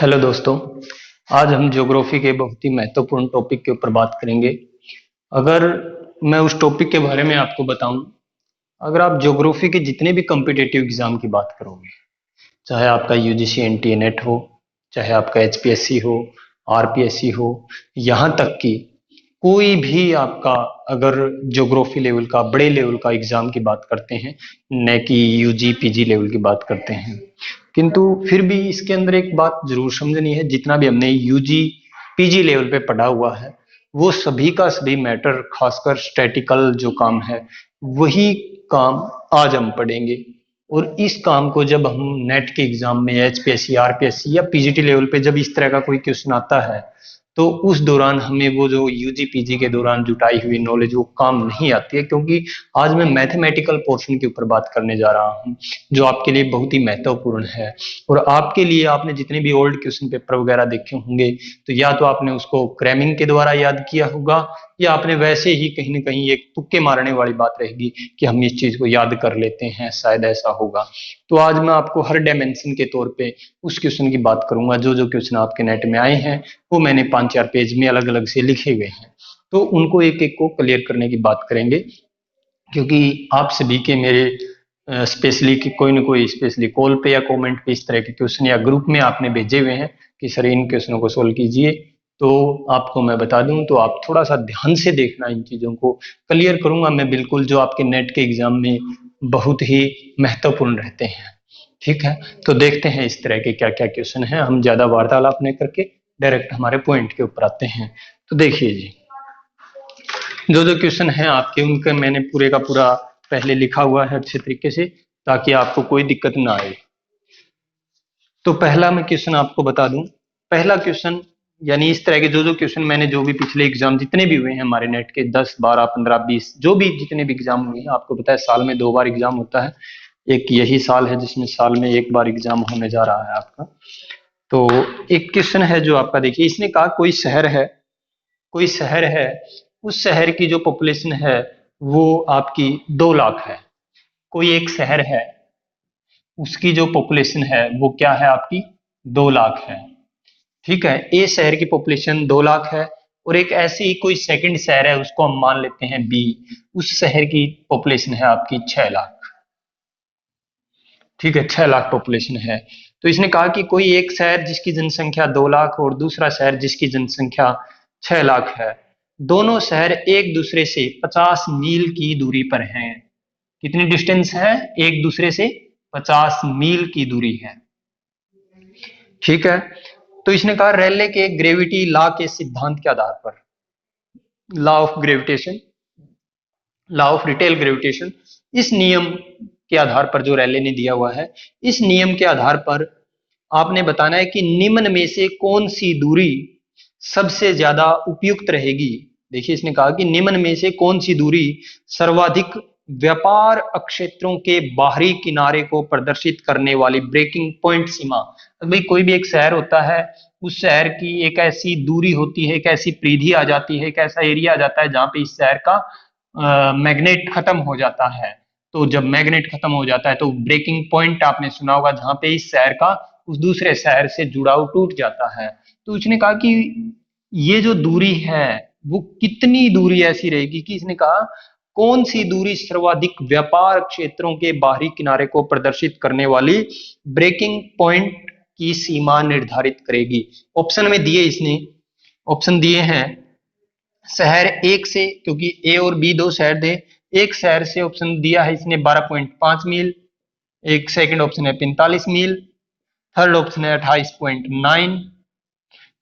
Hello दोस्तों। आज हम ज्योग्राफी के बहुत ही महत्वपूर्ण टॉपिक के ऊपर बात करेंगे। अगर मैं उस टॉपिक के बारे में आपको बताऊं, अगर आप ज्योग्राफी के जितने भी कॉम्पिटिटिव एग्जाम की बात करोगे, चाहे आपका यूजीसी एनटीए नेट हो, चाहे आपका एचपीएससी हो, आरपीएससी हो, यहाँ तक कि कोई भी आपका अगर ज्योग्राफी लेवल का बड़े लेवल का एग्जाम की बात करते हैं, न कि यूजी पीजी लेवल की बात करते हैं, किंतु फिर भी इसके अंदर एक बात जरूर समझनी है। जितना भी हमने यूजी पीजी लेवल पे पढ़ा हुआ है, वो सभी का सभी मैटर, खासकर स्टैटिकल जो काम है, वही काम आज हम पढ़ेंगे। और इस काम को जब हम नेट के एग्जाम में एचपीएससी आरपीएससी या पीजीटी लेवल पे जब इस तरह का कोई क्वेश्चन आता है, तो उस दौरान हमें वो जो यूजी पीजी के दौरान जुटाई हुई नॉलेज वो काम नहीं आती है। क्योंकि आज मैं मैथमेटिकल पोर्शन के ऊपर बात करने जा रहा हूँ, जो आपके लिए बहुत ही महत्वपूर्ण है। और आपके लिए, आपने जितने भी ओल्ड क्वेश्चन पेपर वगैरह देखे होंगे, तो या तो आपने उसको क्रैमिंग के द्वारा याद किया होगा, या आपने वैसे ही कहीं ना कहीं एक तुक्के मारने वाली बात रहेगी कि हम इस चीज को याद कर लेते हैं, शायद ऐसा होगा। तो आज मैं आपको हर डायमेंशन के तौर पे उस क्वेश्चन की बात करूंगा। जो जो क्वेश्चन आपके नेट में आए हैं, वो मैंने 5-4 पेज में अलग अलग से लिखे हुए हैं, तो उनको एक एक को क्लियर करने की बात करेंगे। क्योंकि आप सभी के मेरे स्पेशली कि कोई ना कोई स्पेशली कॉल पे या कमेंट पे इस तरह के क्वेश्चन या ग्रुप में आपने भेजे हुए हैं कि सर इन क्वेश्चनों को सोल्व कीजिए, तो आपको मैं बता दूं, तो आप थोड़ा सा ध्यान से देखना। इन चीजों को क्लियर करूंगा मैं बिल्कुल, जो आपके नेट के एग्जाम में बहुत ही महत्वपूर्ण रहते हैं। ठीक है, तो देखते हैं इस तरह के क्या क्या क्वेश्चन है। हम ज्यादा वार्तालाप नहीं करके डायरेक्ट हमारे पॉइंट के ऊपर आते हैं। तो देखिए जी, जो जो क्वेश्चन है आपके, उनका मैंने पूरे का पूरा पहले लिखा हुआ है अच्छे तरीके से, ताकि आपको कोई दिक्कत ना आए। तो पहला मैं क्वेश्चन आपको बता दूं। पहला क्वेश्चन, यानी इस तरह के जो जो क्वेश्चन मैंने, जो भी पिछले एग्जाम जितने भी हुए हैं हमारे नेट के, 10 12 15 20 जो भी जितने भी एग्जाम हुए हैं, आपको पता है साल में 2 बार एग्जाम होता है। एक यही साल है जिसमें साल में एक बार एग्जाम होने जा रहा है आपका। तो एक क्वेश्चन है जो आपका, देखिए इसने कहा कोई शहर है, कोई शहर है, उस शहर की जो पॉपुलेशन है वो आपकी 2 लाख है। कोई एक शहर है, उसकी जो पॉपुलेशन है वो क्या है आपकी, 2 लाख है। ठीक है, ए शहर की पॉपुलेशन 2 लाख है, और एक ऐसी ही कोई सेकंड शहर है, उसको हम मान लेते हैं बी, उस शहर की पॉपुलेशन है आपकी 6 लाख। ठीक है, 6 लाख पॉपुलेशन है। तो इसने कहा कि कोई एक शहर जिसकी जनसंख्या 2 लाख और दूसरा शहर जिसकी जनसंख्या 6 लाख है, दोनों शहर एक दूसरे से 50 मील की दूरी पर हैं। कितनी डिस्टेंस है, एक दूसरे से 50 मील की दूरी है। ठीक है, तो इसने कहा रेले के ग्रेविटी लॉ के सिद्धांत के आधार पर, law of gravitation, law of retail gravitation, इस नियम के आधार पर जो रेले ने दिया हुआ है, इस नियम के आधार पर आपने बताना है कि निम्न में से कौन सी दूरी सबसे ज्यादा उपयुक्त रहेगी। देखिए इसने कहा कि निम्न में से कौन सी दूरी सर्वाधिक व्यापार क्षेत्रों के बाहरी किनारे को प्रदर्शित करने वाली ब्रेकिंग पॉइंट सीमा। भाई कोई भी एक शहर होता है, उस शहर की एक ऐसी दूरी होती है, एक ऐसी परिधि आ जाती है, एक ऐसा एरिया आ जाता है जहां पे इस शहर का मैग्नेट खत्म हो जाता है। तो जब मैग्नेट खत्म हो जाता है तो ब्रेकिंग पॉइंट आपने सुना होगा, जहां पे इस शहर का उस दूसरे शहर से जुड़ाव टूट जाता है। तो उसने कहा कि ये जो दूरी है वो कितनी दूरी ऐसी रहेगी, कि इसने कहा कौन सी दूरी सर्वाधिक व्यापार क्षेत्रों के बाहरी किनारे को प्रदर्शित करने वाली ब्रेकिंग पॉइंट की सीमा निर्धारित करेगी। ऑप्शन में दिए इसने, ऑप्शन दिए हैं शहर एक से, क्योंकि ए और बी दो शहर थे, एक शहर से ऑप्शन दिया है इसने 12.5 मील, एक सेकंड ऑप्शन है 45 मील, थर्ड ऑप्शन है 28.9,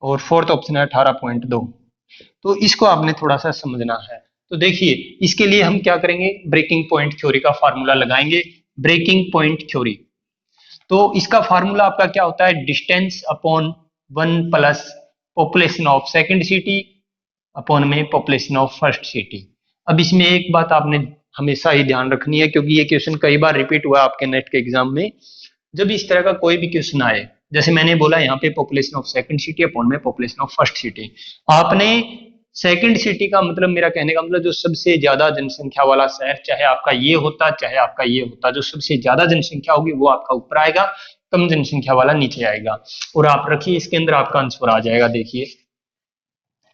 और फोर्थ ऑप्शन है 18.2। तो इसको आपने थोड़ा सा समझना है। तो देखिए इसके लिए हम क्या करेंगे, ब्रेकिंग पॉइंट थ्योरी का फार्मूला लगाएंगे। ब्रेकिंग पॉइंट थ्योरी, तो इसका फार्मूला आपका क्या होता है, distance upon 1 plus population of second city upon में पॉपुलेशन ऑफ फर्स्ट सिटी। अब इसमें एक बात आपने हमेशा ही ध्यान रखनी है, क्योंकि ये क्वेश्चन कई बार रिपीट हुआ आपके नेट के एग्जाम में। जब इस तरह का कोई भी क्वेश्चन आए, जैसे मैंने बोला यहाँ पे population of second city upon में पॉपुलेशन ऑफ फर्स्ट सिटी, आपने सेकंड सिटी का मतलब, मेरा कहने का मतलब जो सबसे ज्यादा जनसंख्या वाला शहर, चाहे आपका ये होता चाहे आपका ये होता, जो सबसे ज्यादा जनसंख्या होगी वो आपका ऊपर आएगा, कम जनसंख्या वाला नीचे आएगा। और आप रखिए इसके अंदर आपका आंसर आ जाएगा। देखिए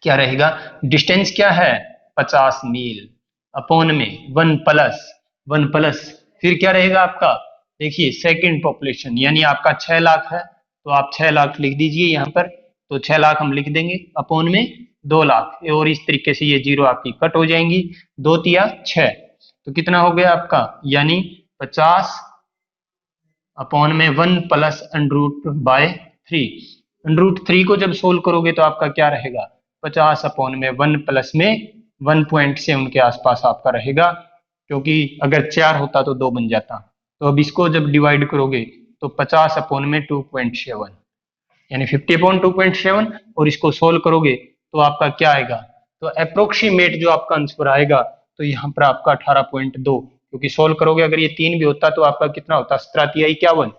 क्या रहेगा, डिस्टेंस क्या है 50 मील, अपॉन में 1 प्लस फिर क्या रहेगा आपका, देखिए सेकंड पॉपुलेशन, यानी आपका 6 लाख है तो आप 6 लाख लिख दीजिए यहाँ पर, तो 6 लाख हम लिख देंगे अपॉन में 2 लाख, और इस तरीके से ये जीरो आपकी कट हो जाएंगी, 2 तिया 6, तो कितना हो गया आपका, यानी 50 अपॉन में 1 प्लस √3। √3 को जब सोल्व करोगे तो आपका क्या रहेगा, 50 अपॉन में 1 प्लस में 1 पॉइंट 7 के आसपास आपका रहेगा, क्योंकि अगर 4 होता तो 2 बन जाता। तो अब इसको जब डिवाइड करोगे तो 50 अपॉन में 2.7, यानी 50/2.7, और इसको सोल्व करोगे तो आपका क्या आएगा, तो अप्रोक्सीमेट जो आपका आंसर आएगा, तो यहाँ पर आपका 18.2, क्योंकि सोल्व करोगे अगर ये 3 भी होता तो आपका कितना होता, 17 तिया 51,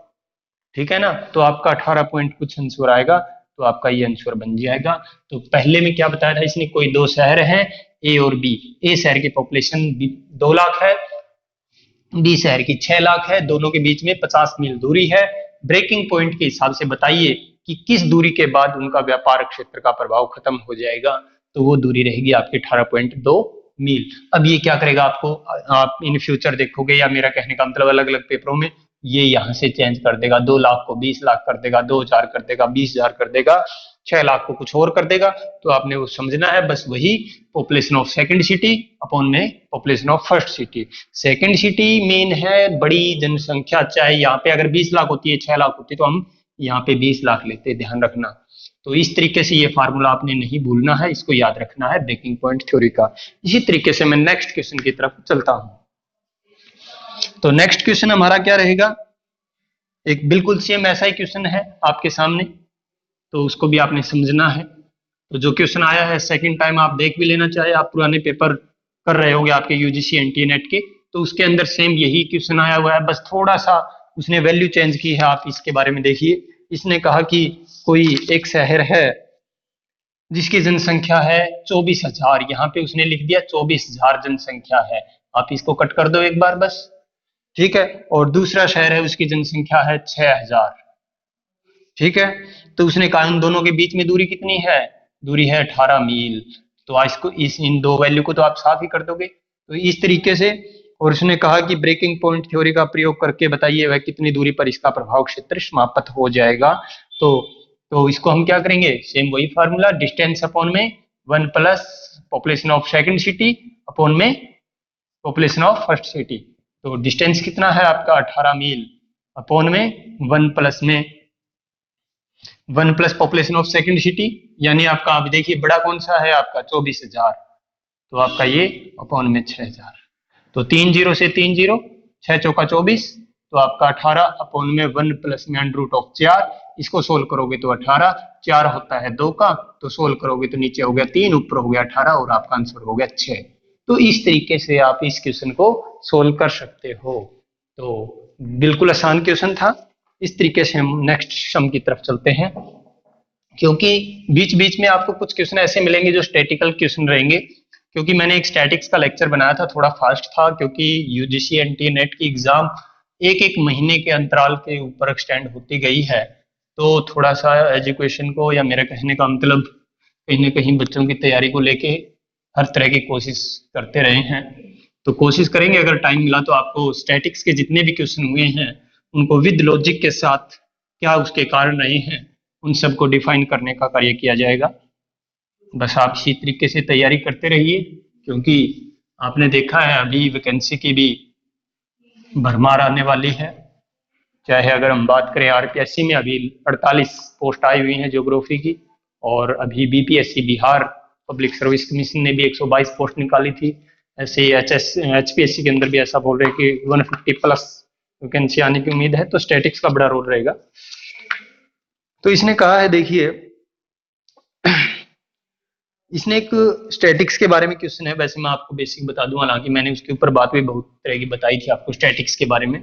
ठीक है ना, तो आपका 18 पॉइंट कुछ आंसर आएगा, तो आपका ये आंसर बन जाएगा। तो पहले में क्या बताया था इसने, कोई दो शहर हैं ए और बी, ए शहर की पॉपुलेशन 2 लाख है, बी शहर की 6 लाख है, दोनों के बीच में 50 मील दूरी है। ब्रेकिंग पॉइंट के हिसाब से बताइए कि किस दूरी के बाद उनका व्यापार क्षेत्र का प्रभाव खत्म हो जाएगा, तो वो दूरी रहेगी आपकी 18.2 मील। अब ये क्या करेगा आपको, आप इन फ्यूचर देखोगे, या मेरा कहने का मतलब अलग अलग पेपरों में ये यहाँ से चेंज कर देगा, 2 लाख को 20 लाख कर देगा, 2,000 कर देगा, 20,000 कर देगा, 6 लाख को कुछ और कर देगा। तो आपने वो समझना है, बस वही population of second city upon में population of first city. Second city मेन है बड़ी जनसंख्या, चाहे यहाँ पे अगर 20 लाख होती है, 6 लाख होती है, तो हम यहाँ पे 20 लाख लेते, ध्यान रखना। तो इस तरीके से ये फार्मूला आपने नहीं भूलना है, इसको याद रखना है ब्रेकिंग पॉइंट थ्योरी का। इसी तरीके से मैं नेक्स्ट क्वेश्चन की तरफ चलता हूं। तो नेक्स्ट क्वेश्चन हमारा क्या रहेगा, एक बिल्कुल सेम ऐसा ही क्वेश्चन है आपके सामने, तो उसको भी आपने समझना है। तो जो क्वेश्चन आया है सेकंड टाइम आप देख भी लेना, चाहे आप पुराने पेपर कर रहे होगे आपके यूजीसी एनटी नेट के, तो उसके अंदर सेम यही क्वेश्चन आया हुआ है, बस थोड़ा सा उसने वैल्यू चेंज की है। आप इसके बारे में देखिए, इसने कहा कि कोई एक शहर है जिसकी जनसंख्या है 24,000, यहाँ पे उसने लिख दिया 24,000 जनसंख्या है, आप इसको कट कर दो एक बार बस, ठीक है। और दूसरा शहर है उसकी जनसंख्या है 6,000, ठीक है। तो उसने कहा उन दोनों के बीच में दूरी कितनी है, दूरी है 18 मील। तो इसको इन दो वैल्यू को तो आप साफ ही कर दोगे, तो इस तरीके से। और उसने कहा कि ब्रेकिंग पॉइंट थ्योरी का प्रयोग करके बताइए वह कितनी दूरी पर इसका प्रभाव क्षेत्र समाप्त हो जाएगा। तो इसको हम क्या करेंगे, सेम वही फार्मूला, डिस्टेंस अपॉन में 1 plus population of second city upon में पॉपुलेशन ऑफ फर्स्ट सिटी। तो डिस्टेंस कितना है आपका 18 मील, अपॉन में 1 plus population of second city, यानी आपका आप देखिए बड़ा कौन सा है आपका 24,000, तो आपका ये अपॉन में 6,000। तो 3 0 से 3 0, 6 चौका 24, तो आपका 18 अपॉन में 1 प्लस में √4, इसको सोल्व करोगे तो 18, 4 होता है 2 का, तो सोल्व करोगे तो नीचे हो गया 3, ऊपर हो गया 18, और आपका आंसर हो गया 6। तो इस तरीके से आप इस क्वेश्चन को सोल्व कर सकते हो। तो बिल्कुल आसान क्वेश्चन था। इस तरीके से हम नेक्स्ट सम की तरफ चलते हैं, क्योंकि बीच बीच में आपको कुछ क्वेश्चन ऐसे मिलेंगे जो स्टैटिकल क्वेश्चन रहेंगे, क्योंकि मैंने एक स्टैटिक्स का लेक्चर बनाया था, थोड़ा फास्ट था, क्योंकि यूजीसी एनटी नेट की एग्जाम एक एक महीने के अंतराल के ऊपर एक्सटेंड होती गई है, तो थोड़ा सा एजुकेशन को, या मेरा कहने का मतलब कहीं ना कहीं बच्चों की तैयारी को लेके हर तरह की कोशिश करते रहे हैं। तो कोशिश करेंगे अगर टाइम मिला तो आपको स्टैटिक्स के जितने भी क्वेश्चन हुए हैं उनको विद लॉजिक के साथ क्या उसके कारण रहे हैं उन सबको डिफाइन करने का कार्य किया जाएगा। बस आप इसी तरीके से तैयारी करते रहिए, क्योंकि आपने देखा है अभी वैकेंसी की भी भरमार आने वाली है। चाहे अगर हम बात करें आरपीएससी में अभी 48 पोस्ट आई हुई हैं ज्योग्राफी की, और अभी BPSC Bihar public service commission ने भी 122 पोस्ट निकाली थी। ऐसे एचपीएससी के अंदर भी ऐसा बोल रहे हैं कि 150 प्लस वैकेंसी आने की उम्मीद है, तो स्टैटिक्स का बड़ा रोल रहेगा। तो इसने कहा है, देखिए इसने एक स्टैटिक्स के बारे में क्वेश्चन है, वैसे मैं आपको बेसिक बता दूं, हालांकि मैंने उसके ऊपर बात भी बहुत तरह की बताई थी आपको स्टैटिक्स के बारे में।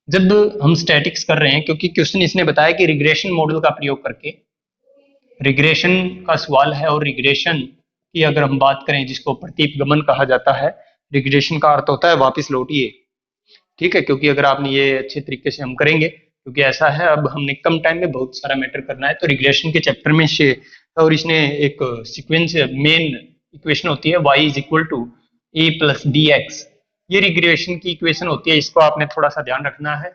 जब हम स्टैटिक्स कर रहे हैं, क्योंकि क्वेश्चन इसने बताया कि रिग्रेशन मॉडल का प्रयोग करके, रिग्रेशन का सवाल है, और रिग्रेशन की अगर हम बात करें, जिसको प्रतीपगमन कहा जाता है, रिग्रेशन का अर्थ होता है वापस लौटिए, ठीक है। क्योंकि अगर आपने ये अच्छे तरीके से हम करेंगे, क्योंकि ऐसा है अब हमने कम टाइम में बहुत सारा मैटर करना है, तो रिग्रेशन के चैप्टर में से, और इसने एक सीक्वेंस मेन इक्वेशन होती है y is equal to a plus d x, ये रिग्रेशन की इक्वेशन होती है, इसको आपने थोड़ा सा ध्यान रखना है,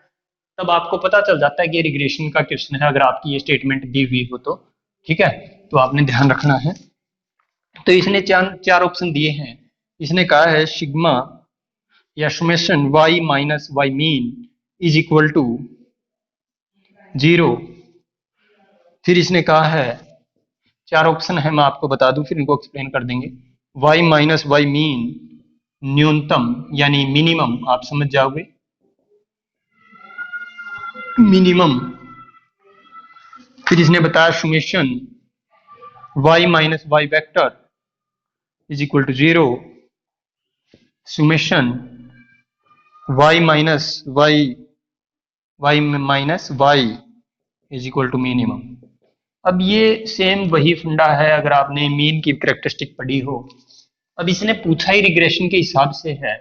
तब आपको पता चल जाता है कि ये रिग्रेशन का क्वेश्चन है अगर आपकी ये स्टेटमेंट दी हुई हो तो, ठीक है। तो आपने ध्यान रखना है। तो इसने चार ऑप्शन दिए हैं। इसने कहा है सिग्मा या summation y minus y mean is equal to 0। फिर इसने कहा है, चार ऑप्शन है, मैं आपको बता दूं फिर इनको एक्सप्लेन कर देंगे। y माइनस वाई मीन न्यूनतम यानी मिनिमम, आप समझ जाओगे, मिनिमम। फिर इसने बताया summation y minus y vector is equal to 0, summation y minus y minus y is equal to minimum. अब ये सेम वही फंडा है अगर आपने मीन की कैरेक्टरिस्टिक पढ़ी हो। अब इसने पूछा ही रिग्रेशन के हिसाब से है।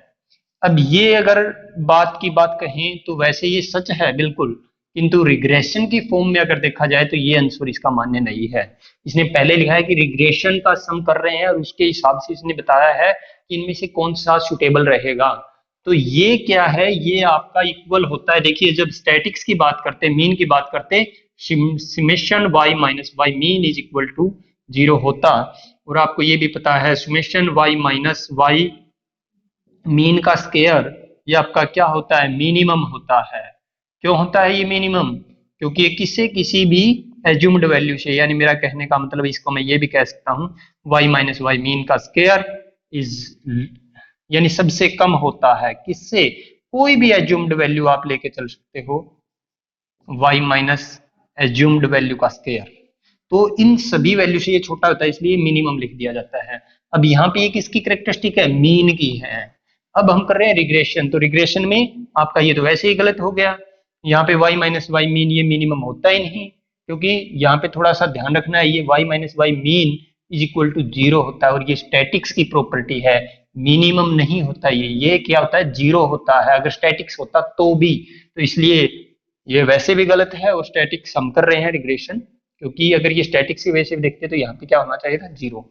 अब ये अगर बात की बात कहें तो वैसे ये सच है बिल्कुल, किंतु रिग्रेशन की फॉर्म में अगर देखा जाए तो ये आंसर इसका मान्य नहीं है। इसने पहले लिखा है कि रिग्रेशन का सम कर रहे हैं और उसके हिसाब से इसने बताया है कि इनमें से कौन सा सुटेबल रहेगा। तो ये क्या है, ये आपका इक्वल होता है। देखिए जब स्टैटिक्स की बात करते हैं, मीन की बात करते हैं, summation y minus y mean is equal to 0 होता। और आपको ये भी पता है summation y minus y mean का स्केयर ये आपका क्या होता है, मिनिमम होता है। क्यों होता है ये मिनिमम? क्योंकि ये किसी भी एज्यूम्ड वैल्यू से, यानी मेरा कहने का मतलब इसको मैं ये भी कह सकता हूं y माइनस वाई मीन का स्केयर इज, यानी सबसे कम होता है किससे, कोई भी एज्यूम्ड वैल्यू आप लेके चल सकते हो, y माइनस एज्यूम्ड वैल्यू का स्केयर, तो इन सभी वैल्यू से ये छोटा होता है, इसलिए मिनिमम लिख दिया जाता है। अब यहाँ पे ये किसकी कैरेक्टरिस्टिक है, मीन की है। अब हम कर रहे हैं रिग्रेशन, तो रिग्रेशन में आपका ये तो वैसे ही गलत हो गया, यहाँ पे y माइनस वाई मीन ये मिनिमम होता ही नहीं, क्योंकि यहाँ पे थोड़ा सा ध्यान रखना है, ये y minus y mean is equal to 0 होता है और ये स्टैटिक्स की प्रॉपर्टी है, मिनिमम नहीं होता। ये क्या होता है, 0 होता है अगर स्टैटिक्स होता तो भी। तो इसलिए ये वैसे भी गलत है और स्टैटिक्स हम कर रहे हैं रिग्रेशन, क्योंकि अगर ये स्टैटिक्स की वजह से देखते तो यहाँ पे क्या होना चाहिए था, 0,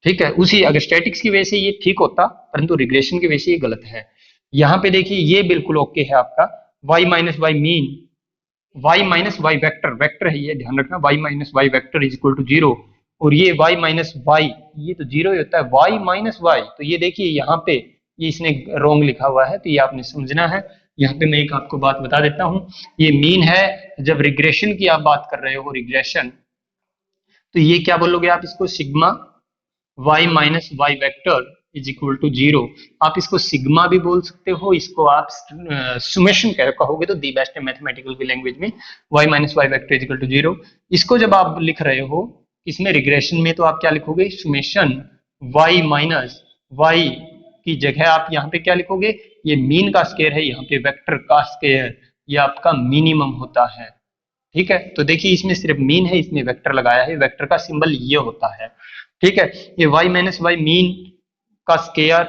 ठीक है। उसी अगर स्टैटिक्स की वजह से ये ठीक होता, परंतु रिग्रेशन की वजह से ये गलत है। यहाँ पे देखिए ये बिल्कुल ओके है आपका, y minus y mean, y minus y vector, vector है ये, ध्यान रखना, y minus y vector is equal to 0, और ये y माइनस वाई ये तो 0 ही होता है, y माइनस वाई, तो ये देखिए यहाँ पे ये इसने रॉन्ग लिखा हुआ है, तो ये आपने समझना है। यहाँ पे मैं एक आपको बात बता देता हूँ, ये मीन है। जब रिग्रेशन की आप बात कर रहे हो, रिग्रेशन, तो ये क्या बोलोगे आप इसको, sigma y minus y vector is equal to 0। आप इसको सिग्मा भी बोल सकते हो, इसको आप सुमेशन कहोगे तो दी बेस्ट है मैथमेटिकल की लैंग्वेज में, y minus y vector is equal to 0। इसको जब आप लिख रहे हो इसमें रिग्रेशन में, तो आप क्या लिखोगे, सुमेशन y माइनस वाई की जगह आप यहाँ पे क्या लिखोगे, ये मीन का स्केयर है, यहाँ पे वेक्टर का स्केयर, ये आपका मिनिमम होता है, ठीक है। तो देखिए इसमें सिर्फ मीन है, इसमें वेक्टर लगाया है, वेक्टर का सिंबल ये होता है, ठीक है। ये y माइनस वाई मीन का स्केयर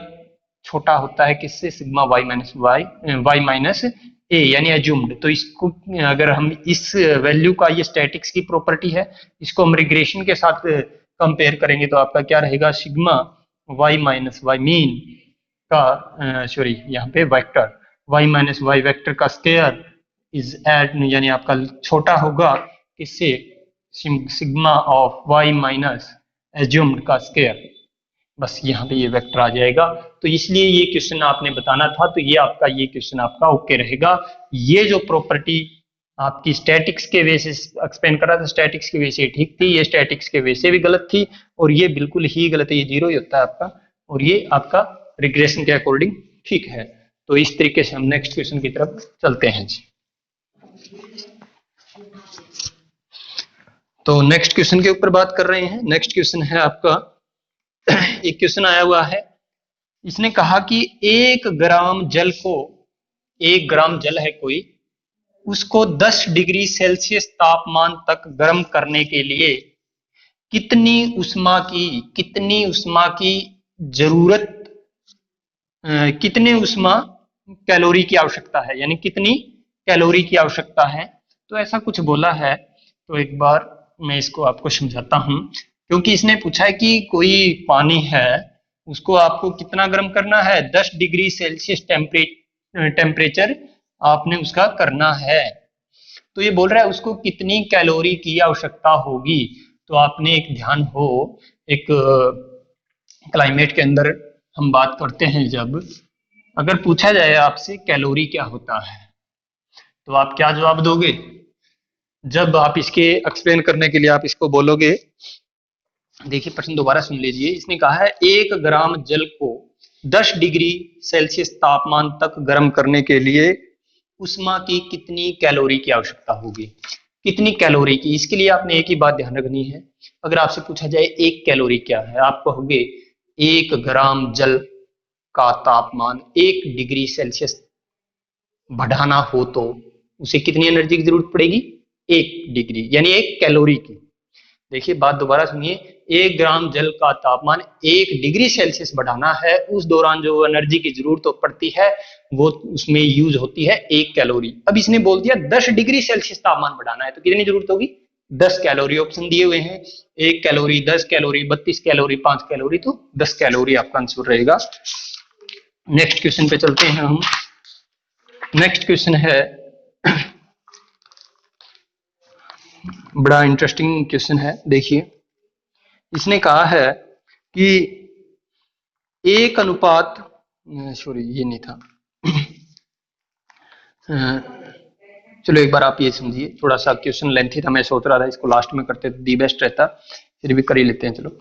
छोटा होता है किससे, sigma y minus y minus a, यानी एज्यूम्ड। तो इसको अगर हम इस वैल्यू का, ये स्टैटिक्स की प्रॉपर्टी है, इसको हम रिग्रेशन के साथ कंपेयर करेंगे तो आपका क्या रहेगा, sigma y minus y mean का, सॉरी यहाँ पे vector y minus y vector का स्केयर इज एट, यानी आपका छोटा होगा किससे, sigma of y minus assumed का स्केयर, बस यहाँ पे ये वेक्टर आ जाएगा। तो इसलिए ये क्वेश्चन आपने बताना था, तो ये आपका, ये क्वेश्चन आपका ओके रहेगा। ये जो प्रॉपर्टी आपकी स्टैटिक्स के वजह से एक्सप्लेन कर रहा था, स्टैटिक्स की वजह से ठीक थी, ये स्टैटिक्स के वजह से भी गलत थी, और ये बिल्कुल ही गलत है, ये 0 ही होता है आपका, और ये आपका रिग्रेशन के अकॉर्डिंग ठीक है। तो इस तरीके से हम नेक्स्ट क्वेश्चन की तरफ चलते हैं जी। तो नेक्स्ट क्वेश्चन के ऊपर बात कर रहे हैं। नेक्स्ट क्वेश्चन है आपका, एक क्वेश्चन आया हुआ है, इसने कहा कि 1 ग्राम जल को, 1 ग्राम जल है कोई, उसको 10 डिग्री सेल्सियस तापमान तक गर्म करने के लिए कितनी उष्मा की जरूरत, कितने उष्मा कैलोरी की आवश्यकता है, यानी कितनी कैलोरी की आवश्यकता है, तो ऐसा कुछ बोला है। तो एक बार मैं इसको आपको समझाता हूं, क्योंकि इसने पूछा है कि कोई पानी है उसको आपको कितना गर्म करना है, 10 डिग्री सेल्सियस टेम्परेचर आपने उसका करना है। तो ये बोल रहा है उसको कितनी कैलोरी की आवश्यकता होगी। तो आपने एक ध्यान हो, एक क्लाइमेट के अंदर हम बात करते हैं, जब अगर पूछा जाए आपसे कैलोरी क्या होता है, तो आप क्या जवाब दोगे? जब आप इसके एक्सप्लेन करने के लिए आप इसको बोलोगे, देखिए प्रश्न दोबारा सुन लीजिए। इसने कहा है 1 ग्राम जल को 10 डिग्री सेल्सियस तापमान तक गर्म करने के लिए उष्मा की कितनी कैलोरी की आवश्यकता होगी। कितनी कैलोरी की, इसके लिए आपने एक ही बात ध्यान रखनी है। अगर आपसे पूछा जाए एक कैलोरी क्या है, आप कहोगे 1 ग्राम जल का तापमान 1 डिग्री सेल्सियस बढ़ाना हो तो उसे कितनी एनर्जी की जरूरत पड़ेगी, 1 डिग्री, यानी 1 कैलोरी की। देखिए बात दोबारा सुनिए, 1 ग्राम जल का तापमान 1 डिग्री सेल्सियस बढ़ाना है, उस दौरान जो एनर्जी की जरूरत पड़ती है वो उसमें यूज होती है 1 कैलोरी। अब इसने बोल दिया 10 डिग्री सेल्सियस तापमान बढ़ाना है, तो कितनी जरूरत होगी, 10 कैलोरी। ऑप्शन दिए हुए हैं 1 कैलोरी, 10 कैलोरी, 32 कैलोरी, 5 कैलोरी, तो 10 कैलोरी आपका आंसर रहेगा। नेक्स्ट क्वेश्चन पे चलते हैं हम। नेक्स्ट क्वेश्चन है बड़ा इंटरेस्टिंग क्वेश्चन है। देखिए इसने कहा है कि एक अनुपात, सॉरी ये नहीं था, चलो एक बार आप ये समझिए, थोड़ा सा क्वेश्चन लेंथी था, मैं सोच रहा था इसको लास्ट में करते तो दी बेस्ट रहता, फिर भी कर ही लेते हैं। चलो,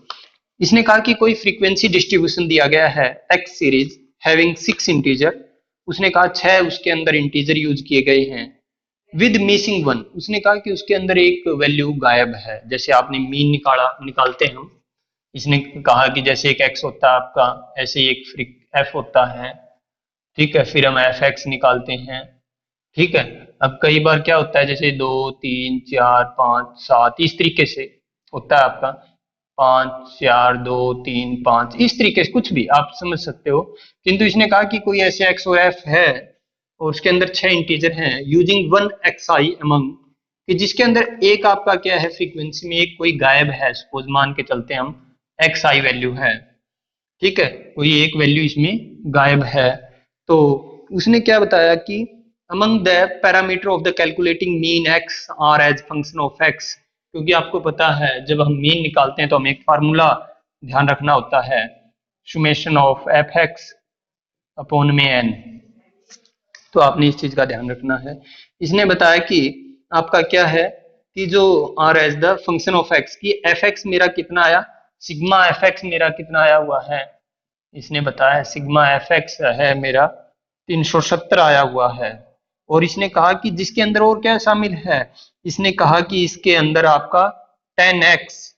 इसने कहा कि कोई फ्रीक्वेंसी डिस्ट्रीब्यूशन दिया गया है एक्स सीरीज हैविंग 6 इंटीजर, उसने कहा 6 उसके अंदर इंटीजर यूज किए गए हैं विद मिसिंग 1, उसने कहा कि उसके अंदर एक वैल्यू गायब है। जैसे आपने मीन निकालते हैं हम, इसने कहा कि जैसे एक एक्स होता है आपका, ऐसे ही एक एफ होता है, ठीक है, फिर हम एफ एक्स निकालते हैं, ठीक है। अब कई बार क्या होता है, जैसे 2 3 4 5 7 इस तरीके से होता है आपका, 5 4 2 3 5 इस तरीके से, कुछ भी आप समझ सकते हो। किंतु इसने कहा कि कोई ऐसे एक्स ओ एफ है और उसके अंदर 6 इंटीजर हैं यूजिंग 1 एक्स आई अमंग, कि जिसके अंदर एक आपका क्या है, फ्रीक्वेंसी में एक कोई गायब है, सपोज मान के चलते हैं हम एक्स आई वैल्यू है, ठीक है, कोई एक वैल्यू इसमें गायब है। तो उसने क्या बताया कि among the parameter of the calculating mean x are as function of x, क्योंकि आपको पता है जब हम मीन निकालते हैं तो हमें एक फार्मूला ध्यान रखना होता है, summation of F x upon में एन, तो आपने इस चीज का ध्यान रखना है। इसने बताया कि आपका क्या है कि जो r as the function of x की एफ एक्स मेरा कितना आया, सिग्मा एफ एक्स मेरा कितना आया हुआ है, इसने बताया सिग्मा एफ एक्स है मेरा 370 आया हुआ है। और इसने कहा कि जिसके अंदर और क्या शामिल है, इसने कहा कि इसके अंदर आपका 10x,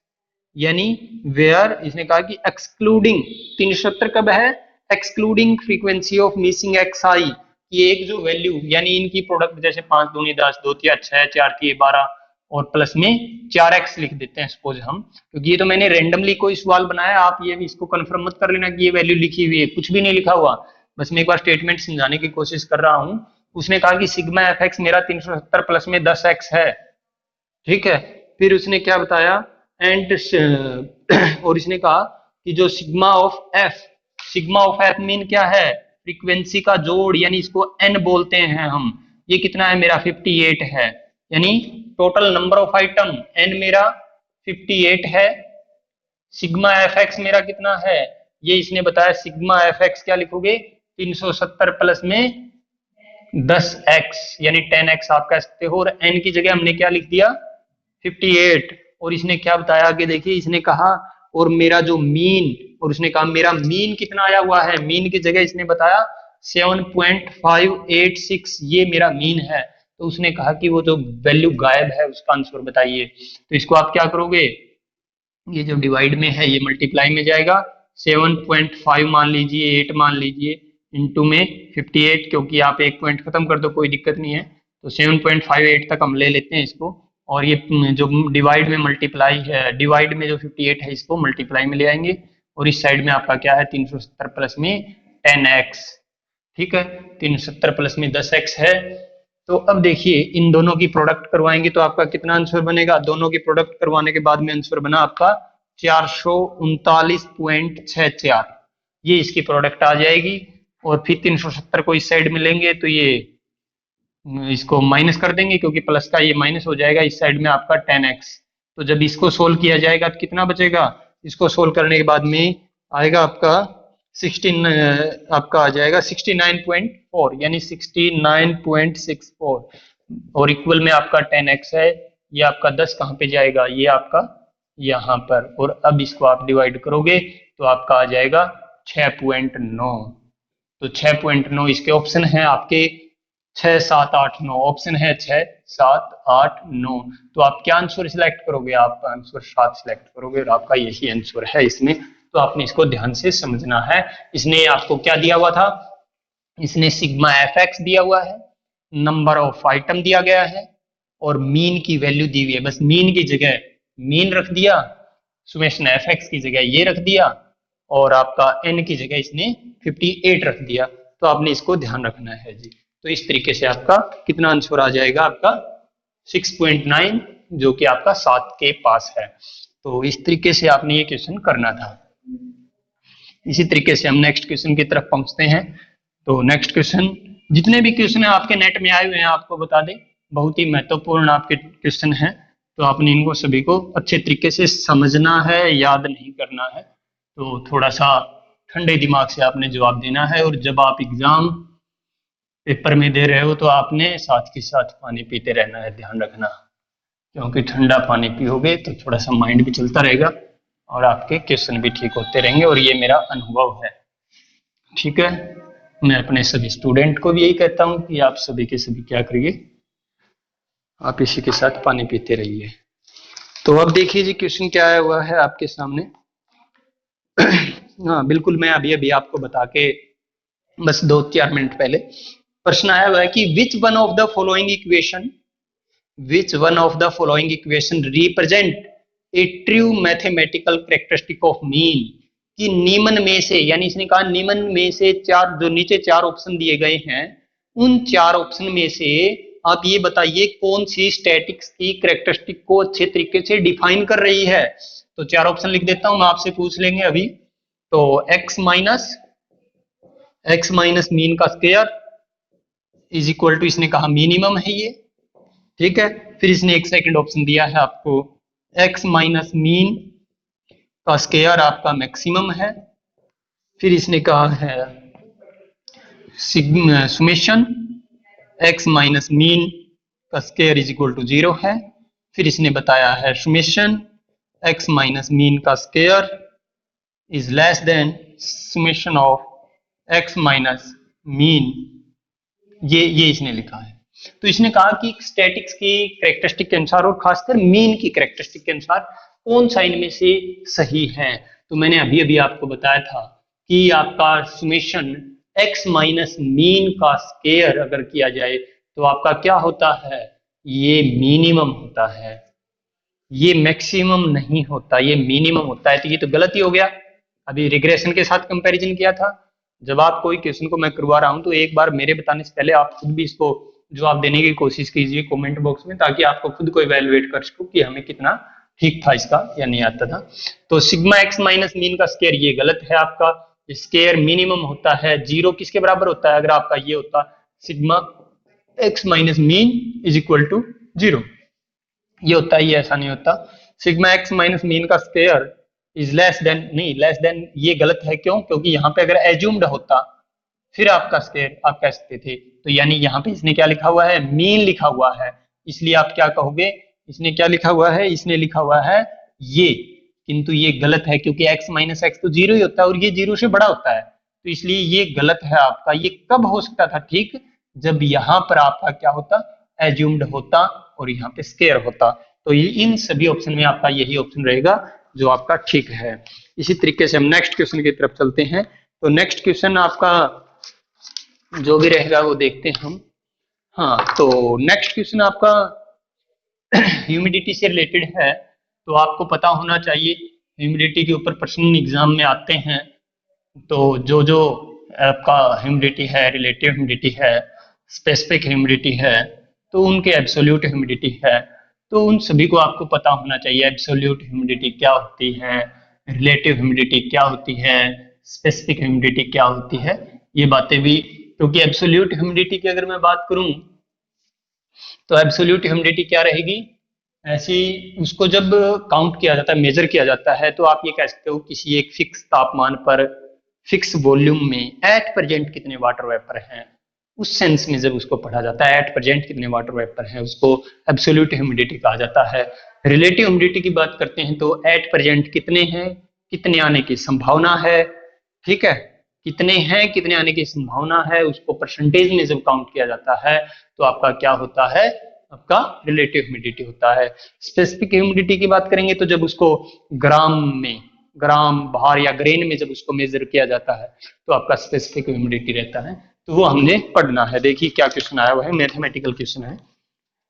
यानी वेयर, इसने कहा कि एक्सक्लूडिंग 370 कब है, excluding frequency of missing x i, कि एक जो वैल्यू यानी इनकी प्रोडक्ट, जैसे 5 दूनी 10, 2 तिया 6, 4 तिये 12 और प्लस में 4x लिख देते हैं सपोज हम, क्योंकि ये तो मैंने रेंडमली कोई सवाल बनाया, आप ये भी इसको कंफर्म मत कर लेना कि ये वैल्यू लिखी हुई है, कुछ भी नहीं लिखा हुआ, बस मैं एक बार स्टेटमेंट समझाने की कोशिश कर रहा हूं। उसने कहा कि सिग्मा एफ एक्स मेरा 370 प्लस में 10x है, ठीक है। फिर उसने क्या बताया एंड और इसने कहा कि जो सिग्मा ऑफ एफ मीन क्या है, फ्रीक्वेंसी का जोड़, यानी इसको एन बोलते हैं हम, ये कितना है मेरा 58 है, यानी total number of item n मेरा 58 है। सिग्मा एफ एक्स मेरा कितना है, ये इसने बताया सिग्मा एफ एक्स क्या लिखोगे, 370 प्लस में 10x यानी 10x आप कह सकते हो, और n की जगह हमने क्या लिख दिया 58। और इसने क्या बताया आगे देखिए, इसने कहा और मेरा जो मीन, और उसने कहा मेरा मीन कितना आया हुआ है, मीन की जगह इसने बताया 7.586, ये मेरा मीन है। तो उसने कहा कि वो जो वैल्यू गायब है उसका आंसर बताइए। तो इसको आप क्या करोगे, ये जो डिवाइड में है ये मल्टीप्लाई में जाएगा, 7.5 मान लीजिए, 8 मान लीजिए, इंटू में 58, क्योंकि आप एक पॉइंट खत्म कर दो कोई दिक्कत नहीं है, तो 7.58 तक हम ले लेते हैं इसको, और ये जो डिवाइड में मल्टीप्लाई है, डिवाइड में जो 58 है इसको मल्टीप्लाई में ले आएंगे, और इस साइड में आपका क्या है 370 प्लस में 10x, ठीक है 370 प्लस में 10x है। तो अब देखिए इन दोनों की प्रोडक्ट करवाएंगे तो आपका कितना आंसर बनेगा, दोनों की प्रोडक्ट करवाने के बाद में आंसर बना आपका 439.64, ये इसकी प्रोडक्ट आ जाएगी। और फिर 370 को इस साइड में लेंगे तो ये इसको माइनस कर देंगे क्योंकि प्लस का ये माइनस हो जाएगा, इस साइड में आपका 10x। तो जब इसको सोल्व किया जाएगा तो कितना बचेगा, इसको सोल्व करने के बाद में आएगा आपका 16, आपका आ जाएगा 69.4 यानी 69.64, और इक्वल में आपका 10x है, ये आपका 10 कहाँ पे जाएगा, ये आपका यहाँ पर, और अब इसको आप डिवाइड करोगे तो आपका आ जाएगा 6.9। तो 6.9 इसके ऑप्शन है आपके 6, 7, 8, 9, ऑप्शन है 6, 7, 8, 9। तो आप क्या आंसर सिलेक्ट करोगे, आप आंसर 7 सिलेक्ट करोगे और आपका यही आंसर है इसमें। तो आपने इसको ध्यान से समझना है। इसने आपको क्या दिया हुआ था, इसने सिग्मा fx दिया हुआ है, नंबर ऑफ आइटम दिया गया है और मीन की वैल्यू दी हुई है। बस मीन की जगह मीन रख दिया, सुमेशन fx की जगह ये रख दिया, और आपका n की जगह इसने 58 रख दिया। तो आपने इसको ध्यान रखना है जी। तो इस तरीके से आपका कितना आंसर आ जाएगा, आपका 6.9, जो कि आपका 7 के पास है। तो इस तरीके से आपने ये क्वेश्चन करना था। इसी तरीके से हम नेक्स्ट क्वेश्चन की तरफ पहुंचते हैं। तो नेक्स्ट क्वेश्चन, जितने भी क्वेश्चन है आपके नेट में आए हुए हैं आपको बता दें, बहुत ही महत्वपूर्ण आपके क्वेश्चन हैं, तो आपने इनको सभी को अच्छे तरीके से समझना है, याद नहीं करना है। तो थोड़ा सा ठंडे दिमाग से आपने जवाब देना है, और जब आप एग्जाम पेपर में दे रहे हो तो आपने साथ के साथ पानी पीते रहना है, ध्यान रखना, क्योंकि ठंडा पानी पियोगे तो थोड़ा सा माइंड भी चलता रहेगा और आपके क्वेश्चन भी ठीक होते रहेंगे, और ये मेरा अनुभव है, ठीक है। मैं अपने सभी स्टूडेंट को भी यही कहता हूँ कि आप सभी के सभी क्या करिए, आप इसी के साथ पानी पीते रहिए। तो अब देखिए जी क्वेश्चन क्या आया हुआ है आपके सामने। हाँ बिल्कुल, मैं अभी अभी आपको बता के बस 2-4 मिनट पहले प्रश्न आया हुआ है कि विच one of the following equation represent a true mathematical characteristic of mean, कि निम्न में से, यानी इसने कहा निम्न में से चार, जो नीचे 4 ऑप्शन दिए गए हैं उन 4 ऑप्शन में से आप ये बताइए कौन सी स्टैटिक्स की कैरेक्टरिस्टिक को अच्छे तरीके से डिफाइन कर रही है। तो 4 ऑप्शन लिख देता हूं, मैं आपसे पूछ लेंगे अभी। तो x माइनस मीन का स्क्वायर इज इक्वल टू, इसने कहा मिनिमम है ये, ठीक है। फिर इसने एक सेकंड ऑप्शन दिया है आपको x माइनस मीन का स्क्वायर आपका मैक्सिमम है। फिर इसने कहा है सुमेशन x माइनस मीन का स्क्वायर इज इक्वल टू 0 है। फिर इसने बताया है सुमेशन x माइनस मीन का square is less then summation of x minus mean, ये इसने लिखा है। तो इसने कहा कि स्टैटिक्स की कैरेक्टरिस्टिक के अनुसार और खासकर मीन की कैरेक्टरिस्टिक के अनुसार कौन सा इनमें से सही है। तो मैंने अभी अभी आपको बताया था कि आपका सुमेशन x माइनस मीन का स्क्वायर अगर किया जाए तो आपका क्या होता है, ये मिनिमम होता है, ये मैक्सिमम नहीं होता, ये मिनिमम होता है। तो ये तो गलत ही हो गया। अभी रिग्रेशन के साथ कंपैरिजन किया था। जब आप कोई क्वेश्चन को मैं करवा रहा हूं तो एक बार मेरे बताने से पहले आप खुद भी इसको जवाब देने की कोशिश कीजिए कमेंट बॉक्स में, ताकि आपको खुद को इवैल्यूएट कर सको कि हमें कितना ठीक था इसका या नहीं आता था। तो सिग्मा एक्स माइनस मीन का स्क्वायर ये गलत है आपका, स्क्वायर मिनिमम होता है, 0 किसके बराबर होता है, अगर आपका ये होता sigma x minus mean is equal to 0, ये होता है, ये ऐसा नहीं होता। सिग्मा एक्स माइनस मीन का स्क्वायर इज लेस देन, नहीं लेस देन ये गलत है, क्यों, क्योंकि यहाँ पे अगर एज्यूम्ड होता फिर आपका स्क्वायर आप कह सकते थे। तो यानी यहाँ पे इसने क्या लिखा हुआ है, मीन लिखा हुआ है, इसलिए आप क्या कहोगे, इसने क्या लिखा हुआ है, इसने लिखा हुआ है ये, किंतु ये गलत है क्योंकि x माइनस एक्स तो 0 ही होता है और ये 0 से बड़ा होता है, तो इसलिए ये गलत है आपका। ये कब हो सकता था ठीक, जब यहाँ पर आपका क्या होता, एज्यूम्ड होता और यहाँ पे स्क्वायर होता। तो ये इन सभी ऑप्शन में आपका यही ऑप्शन रहेगा जो आपका ठीक है। इसी तरीके से हम नेक्स्ट क्वेश्चन की तरफ चलते हैं। तो नेक्स्ट क्वेश्चन आपका जो भी रहेगा वो देखते हैं हम। हाँ, तो नेक्स्ट क्वेश्चन आपका ह्यूमिडिटी से रिलेटेड है, तो आपको पता होना चाहिए। ह्यूमिडिटी के ऊपर प्रश्न एग्जाम में आते हैं, तो जो जो आपका ह्यूमिडिटी है, रिलेटिव ह्यूमिडिटी है, स्पेसिफिक ह्यूमिडिटी है, तो उनके एब्सोल्यूट ह्यूमिडिटी है, तो उन सभी को आपको पता होना चाहिए। एब्सोल्यूट ह्यूमिडिटी क्या होती है, रिलेटिव ह्यूमिडिटी क्या होती है, स्पेसिफिक ह्यूमिडिटी क्या होती है, ये बातें भी। क्योंकि एब्सोल्यूट ह्यूमिडिटी की अगर मैं बात करूं, तो एब्सोल्यूट ह्यूमिडिटी क्या रहेगी, ऐसी उसको जब काउंट किया जाता है, मेजर किया जाता है, तो आप ये कह सकते हो किसी एक फिक्स तापमान पर, फिक्स वॉल्यूम में एट प्रेजेंट कितने वाटर वेपर हैं, उस सेंस में जब उसको पढ़ा जाता है, एट प्रेजेंट कितने वाटर वेपर हैं, उसको एब्सोल्यूट ह्यूमिडिटी कहा जाता है। रिलेटिव ह्यूमिडिटी की बात करते हैं, तो एट प्रेजेंट कितने हैं, कितने आने की संभावना है, ठीक है, कितने हैं, कितने आने की संभावना है, उसको परसेंटेज में जब काउंट किया जाता है, तो आपका क्या होता है, आपका रिलेटिव ह्यूमिडिटी होता है। स्पेसिफिक ह्यूमिडिटी की बात करेंगे, तो जब उसको ग्राम में, ग्राम भार या ग्रेन में जब उसको मेजर किया जाता है, तो आपका स्पेसिफिक ह्यूमिडिटी रहता है। तो वो हमने पढ़ना है। देखिए क्या क्वेश्चन आया हुआ है, मैथमेटिकल क्वेश्चन है।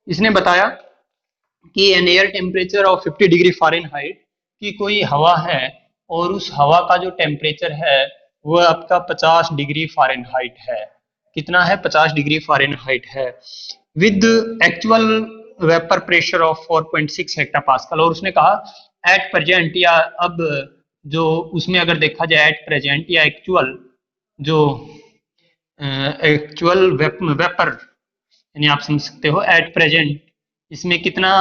इसने बताया कि an air temperature of 50 degree Fahrenheit, कि कोई हवा है और उस हवा का जो टेम्परेचर है वो आपका 50 डिग्री फ़ारेनहाइट है। कितना है, 50 डिग्री फ़ारेनहाइट है, with actual vapour pressure of 4.6 हेक्टापास्कल। और उसने कहा एट प्रेजेंट, या अब जो उसमें अगर देखा जाए एट प्रेजेंट या एक्चुअल, जो एक्चुअल वेपर, यानी आप समझ सकते हो एट प्रेजेंट, इसमें कितना,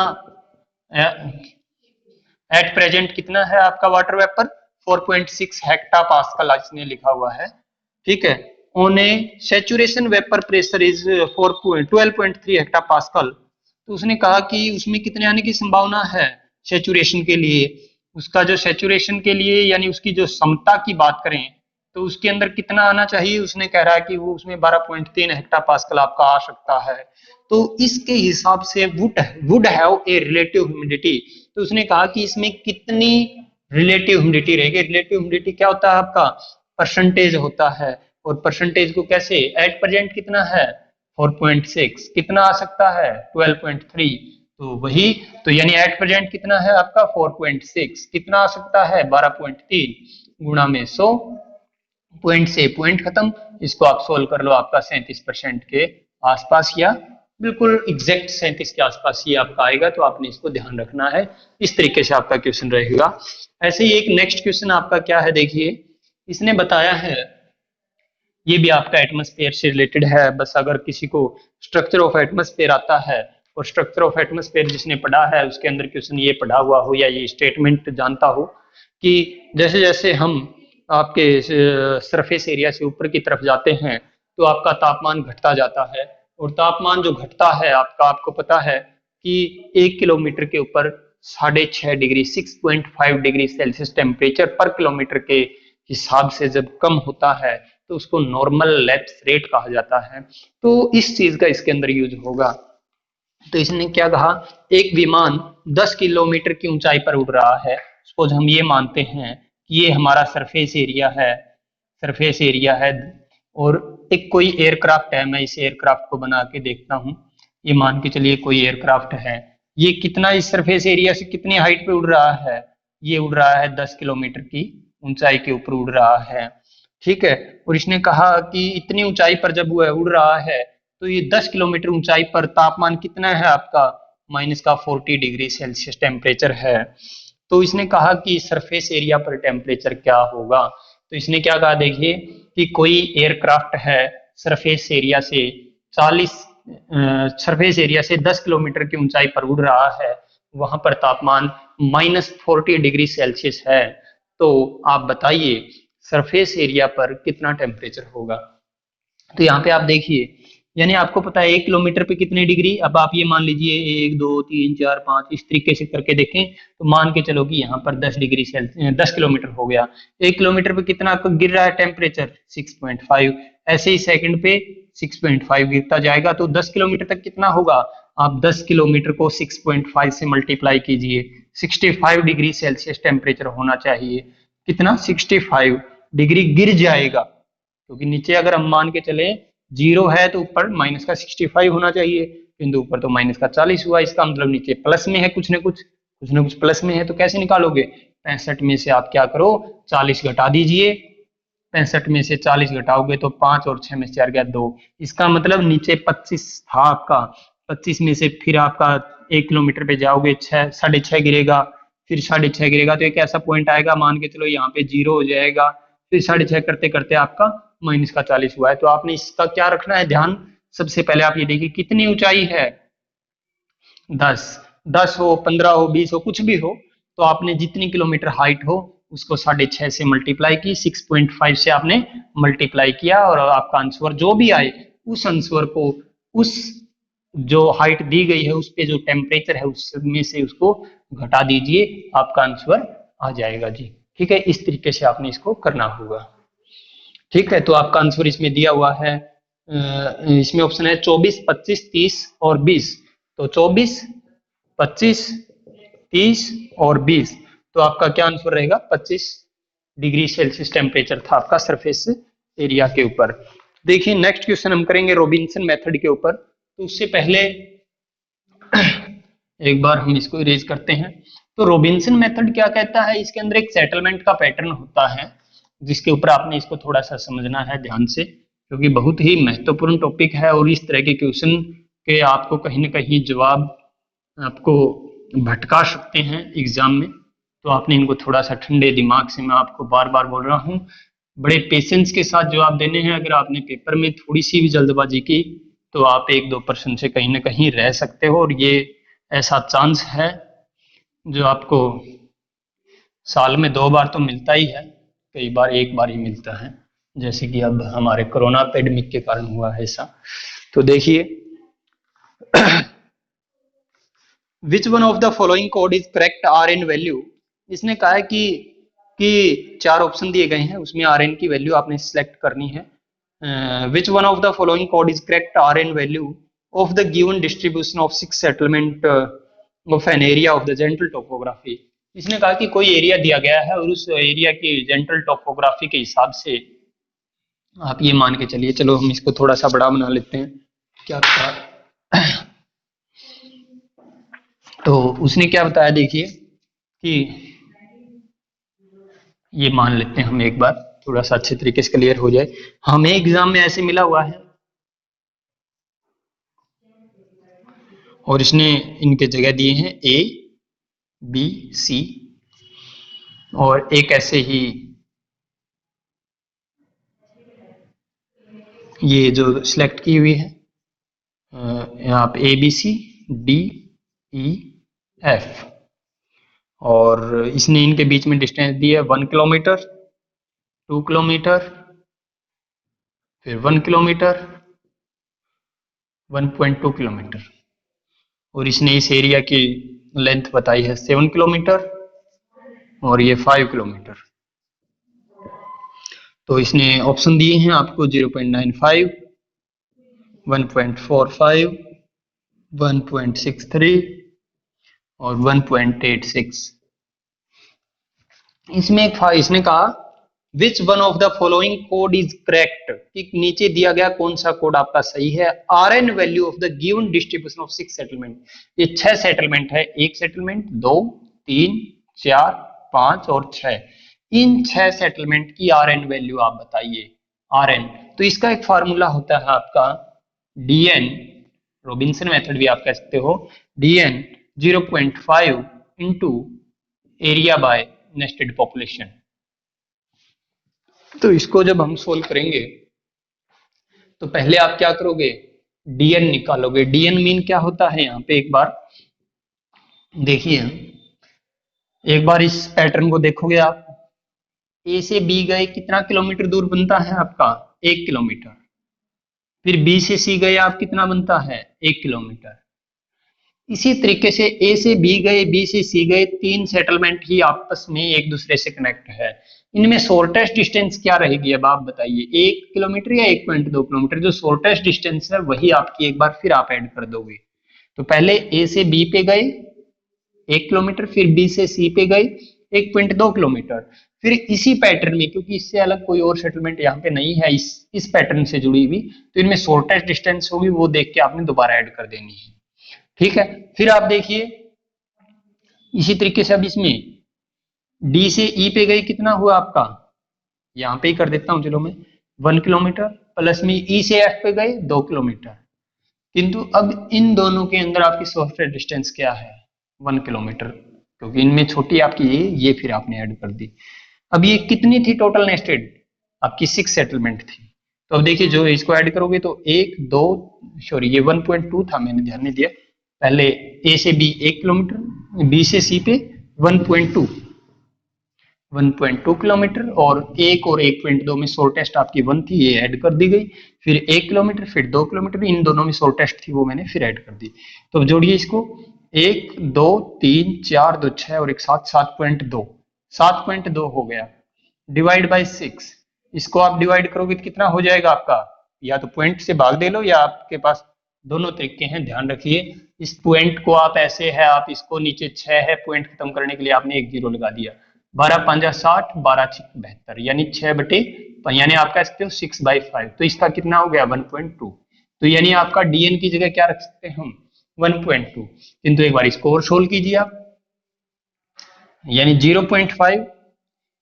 एट प्रेजेंट कितना है आपका वाटर वेपर, 4.6 हेक्टा पास्कल इसने लिखा हुआ है, ठीक है। On A saturation vapour pressure is 12.3 hecto pascal, तो उसने कहा कि उसमें कितने आने की संभावना है सेचुरेशन के लिए, उसका जो सेचुरेशन के लिए यानी उसकी जो समता की बात करें, तो उसके अंदर कितना आना चाहिए, उसने कह रहा है कि वो उसमें 12.3 हेक्टा पास्कल आपका आ सकता है। तो इसके हिसाब से would have a relative humidity, तो उसने कहा कि इसमें कितनी रिलेटिव ह्यूमिडिटी रहेगी। रिलेटिव ह्यूमिडिटी क्या होता है आपका, परसेंटेज होता है, और परसेंटेज को कैसे, एट प्रेजेंट कितना है 4.6, कितना आ सकता है 12.3, तो वही, तो यानी एट प्रेजेंट कितना है आपका 4.6, कितना आ सकता है 12.3 गुणा में 100, पॉइंट से पॉइंट खत्म। इसको आप सोल्व कर लो, आपका 37% के आसपास या बिल्कुल एग्जैक्ट 37 के आसपास ये आपका आएगा, तो आपने इसको ध्यान रखना है। इस तरीके से आपका क्वेश्चन रहेगा। ऐसे ही एक नेक्स्ट क्वेश्चन आपका क्या है, देखिए इसने बताया है, ये भी आपका एटमॉस्फेयर से रिलेटेड है। बस अगर किसी को स्ट्रक्चर ऑफ एटमॉस्फेयर आता है और स्ट्रक्चर ऑफ एटमॉस्फेयर जिसने पढ़ा है उसके अंदर क्वेश्चन ये पढ़ा हुआ हो या ये स्टेटमेंट जानता हो कि जैसे जैसे हम आपके सरफेस एरिया से ऊपर की तरफ जाते हैं तो आपका तापमान घटता जाता है, और तापमान जो घटता है आपका, आपको पता है कि 1 किलोमीटर के ऊपर 6.5 डिग्री 6.5 डिग्री सेल्सियस टेम्परेचर पर किलोमीटर के हिसाब से जब कम होता है तो उसको नॉर्मल लैप्स रेट कहा जाता है। तो इस चीज का इसके अंदर यूज होगा। तो इसने क्या कहा, एक विमान 10 किलोमीटर की ऊंचाई पर उड़ रहा है, सपोज हम ये मानते हैं कि ये हमारा सरफेस एरिया है, सरफेस एरिया है, और एक कोई एयरक्राफ्ट है, मैं इस एयरक्राफ्ट को बना के देखता हूँ, ये मान के चलिए कोई एयरक्राफ्ट है, ये कितना इस सरफेस एरिया से कितनी हाइट पे उड़ रहा है, ये उड़ रहा है 10 किलोमीटर की ऊंचाई के ऊपर उड़ रहा है, ठीक है। और इसने कहा कि इतनी ऊंचाई पर जब वो उड़ रहा है तो ये 10 किलोमीटर ऊंचाई पर तापमान कितना है आपका, -40 डिग्री सेल्सियस टेम्परेचर है। तो इसने कहा कि सरफेस एरिया पर टेम्परेचर क्या होगा, तो इसने क्या कहा, देखिए कि कोई एयरक्राफ्ट है सरफेस एरिया से 40 सरफेस एरिया से 10 किलोमीटर की ऊंचाई पर उड़ रहा है, वहां पर तापमान -40 डिग्री सेल्सियस है। तो आप बताइए सरफेस एरिया पर कितना टेम्परेचर होगा। तो यहाँ पे आप देखिए, यानी आपको पता है 1 किलोमीटर पे कितनी डिग्री, अब आप ये मान लीजिए 1 2 3 4 5 इस तरीके से करके देखें, तो मान के चलो कि यहाँ पर 10 डिग्री सेल्सियस 10 किलोमीटर हो गया, 1 किलोमीटर पे कितना गिर रहा है टेम्परेचर 6.5, ऐसे ही सेकंड पे 6.5 गिरता जाएगा, तो 10 किलोमीटर तक कितना होगा, आप 10 किलोमीटर को 6.5 से मल्टीप्लाई कीजिए, 65 डिग्री सेल्सियस टेम्परेचर होना चाहिए, कितना 65 डिग्री गिर जाएगा, क्योंकि नीचे अगर हम मान के चले 0 है तो ऊपर माइनस का 65 होना चाहिए, बिंदु ऊपर तो -40 हुआ, इसका मतलब नीचे प्लस में है, कुछ न कुछ प्लस में है। तो कैसे निकालोगे? 65 में से आप क्या करो, 40 घटा दीजिए। 65 में से 40 घटाओगे तो 5 और 6 में से 4 गया 2। इसका मतलब नीचे 25 था आपका, 25 में से फिर आपका 1 किलोमीटर पे जाओगे 6.5 गिरेगा, फिर 6.5 गिरेगा तो एक ऐसा पॉइंट आएगा, मान के चलो यहाँ पे 0 हो जाएगा, फिर 6.5 करते करते आपका -40 हुआ है। तो आपने इसका क्या रखना है ध्यान, सबसे पहले आप ये देखिए कितनी ऊंचाई है, 10 हो, 15 हो, 20 हो, कुछ भी हो, तो आपने जितनी किलोमीटर हाइट हो उसको 6.5 से मल्टीप्लाई की, 6.5 से आपने मल्टीप्लाई किया, और आपका आंसर जो भी आए उस आंसर को उस जो हाइट दी गई है उस पे जो टेम्परेचर है उसमें से उसको घटा दीजिए, आपका आंसर आ जाएगा जी। ठीक है, इस तरीके से आपने इसको करना होगा। ठीक है, तो आपका आंसर इसमें दिया हुआ है, इसमें ऑप्शन है 24, 25, 30 और 20। तो 24, 25, 30 और 20, तो आपका क्या आंसर रहेगा, 25 डिग्री सेल्सियस टेम्परेचर था आपका सरफेस एरिया के ऊपर। देखिए नेक्स्ट क्वेश्चन हम करेंगे रॉबिन्सन मेथड के ऊपर। तो उससे पहले एक बार हम इसको इरेज करते हैं। तो रॉबिन्सन मेथड क्या कहता है, इसके अंदर एक सेटलमेंट का पैटर्न होता है, जिसके ऊपर आपने इसको थोड़ा सा समझना है ध्यान से, क्योंकि बहुत ही महत्वपूर्ण टॉपिक है, और इस तरह के क्वेश्चन के आपको कहीं ना कहीं जवाब आपको भटका सकते हैं एग्जाम में। तो आपने इनको थोड़ा सा ठंडे दिमाग से, मैं आपको बार बार बोल रहा हूँ, बड़े पेशेंस के साथ जवाब देने हैं। अगर आपने पेपर में थोड़ी सी भी जल्दबाजी की तो आप 1-2% से कहीं ना कहीं रह सकते हो, और ये ऐसा चांस है जो आपको साल में 2 बार तो मिलता ही है, कई बार 1 बार ही मिलता है, जैसे कि अब हमारे कोरोना पेंडेमिक के कारण हुआ है ऐसा। तो देखिए which one of the following code is correct R N value. इसने कहा है कि 4 ऑप्शन दिए गए हैं, उसमें आर एन की वैल्यू आपने सिलेक्ट करनी है। Which one of the following code is correct R N value of the given distribution of 6 settlement of an area of the gentle topography. इसने कहा कि कोई एरिया दिया गया है और उस एरिया की जेंटल टोपोग्राफी के हिसाब से आप ये मान के चलिए, चलो हम इसको थोड़ा सा बड़ा बना लेते हैं, क्या था तो उसने क्या बताया, देखिए कि ये मान लेते हैं हम एक बार, थोड़ा सा अच्छे तरीके से क्लियर हो जाए। हमें एग्जाम में ऐसे मिला हुआ है और इसने इनके जगह दिए हैं A, B, C, और एक ऐसे ही ये जो सिलेक्ट की हुई है यहाँ पे ABC, D, E, F, और इसने इनके बीच में डिस्टेंस दी है 1 किलोमीटर, 2 किलोमीटर, फिर 1 किलोमीटर, 1.2 किलोमीटर, और इसने इस एरिया की लेंथ बताई है 7 किलोमीटर और ये 5 किलोमीटर। तो इसने ऑप्शन दिए हैं आपको 0.95, 1.45, 1.63 और 1.86। इसमें इसने कहा विच one of the following code is correct, कि नीचे दिया गया कौन सा कोड आपका सही है। R N value of the given distribution of 6 settlement, ये 6 सेटलमेंट है, 1 सेटलमेंट, 2, 3, 4, 5 और 6, इन 6 सेटलमेंट की आर एन वैल्यू आप बताइए। आर एन, तो इसका एक फार्मूला होता है आपका DN, रॉबिन्सन मेथड भी आप कह सकते हो, DN 0.5 into area bye nested population. तो इसको जब हम सोल्व करेंगे तो पहले आप क्या करोगे, DN निकालोगे। DN मीन क्या होता है, यहाँ पे एक बार देखिए, एक बार इस पैटर्न को देखोगे आप, A से B गए कितना किलोमीटर दूर बनता है आपका, 1 किलोमीटर, फिर B से C गए आप कितना बनता है, 1 किलोमीटर। इसी तरीके से A से B गए, B से C गए, 3 सेटलमेंट ही आपस में एक दूसरे से कनेक्ट है। इनमें शॉर्टेस्ट डिस्टेंस क्या रहेगी, अब आप बताइए, 1 किलोमीटर या 1.2 किलोमीटर। जो शॉर्टेस्ट डिस्टेंस है वही आपकी एक बार फिर आप ऐड कर दोगे। तो पहले A से B पे गए 1 किलोमीटर, फिर B से C पे गए, 1.2 किलोमीटर। फिर इसी पैटर्न में, क्योंकि इससे अलग कोई और सेटलमेंट यहाँ पे नहीं है इस पैटर्न से जुड़ी हुई, तो इनमें शॉर्टेस्ट डिस्टेंस होगी, वो देख के आपने दोबारा ऐड कर देनी है। ठीक है, फिर आप देखिए इसी तरीके से अब इसमें डी से ई पे गई, कितना हुआ आपका, यहाँ पे ही कर देता हूँ चलो मैं, 1 किलोमीटर, प्लस में ई से एफ पे गए 2 किलोमीटर। किंतु अब इन दोनों के अंदर आपकी शॉर्टेस्ट डिस्टेंस क्या है, 1 किलोमीटर, क्योंकि इनमें छोटी आपकी ये फिर आपने ऐड कर दी। अब ये कितनी थी टोटल नेस्टेड, आपकी 6 सेटलमेंट थी। तो अब देखिए जो इसको ऐड करोगे तो 1 2 सॉरी ये 1.2 था, मैंने ध्यान नहीं दिया, पहले ए से बी 1 किलोमीटर, बी से सी पे 1.2 किलोमीटर, और 1 और 1.2 में शॉर्टेस्ट आपकी 1 थी, ये ऐड कर दी गई। फिर 1 किलोमीटर, फिर 2 किलोमीटर, इन दोनों में शॉर्टेस्ट थी वो मैंने फिर ऐड कर दी। तो जोड़िए इसको, 1 2 3 4 2 6 और एक 7, 7.2 हो गया, डिवाइड बाई 6। इसको आप डिवाइड करोगे तो कितना हो जाएगा आपका, या तो पॉइंट से भाग दे लो, या आपके पास दोनों तरीके हैं, ध्यान रखिए। इस पॉइंट को आप ऐसे है, आप इसको नीचे 6 है, पॉइंट खत्म करने के लिए आपने एक जीरो लगा दिया, 12 5 60, 12 6 72, यानी 6 बटे, यानी आप कह सकते हो 6/5। तो इसका कितना हो गया 1.2। तो यानी आपका डीएन की जगह क्या रख सकते हैं हम, 1.2। किंतु एक बार इसको और सोल्व कीजिए आप, यानी 0.5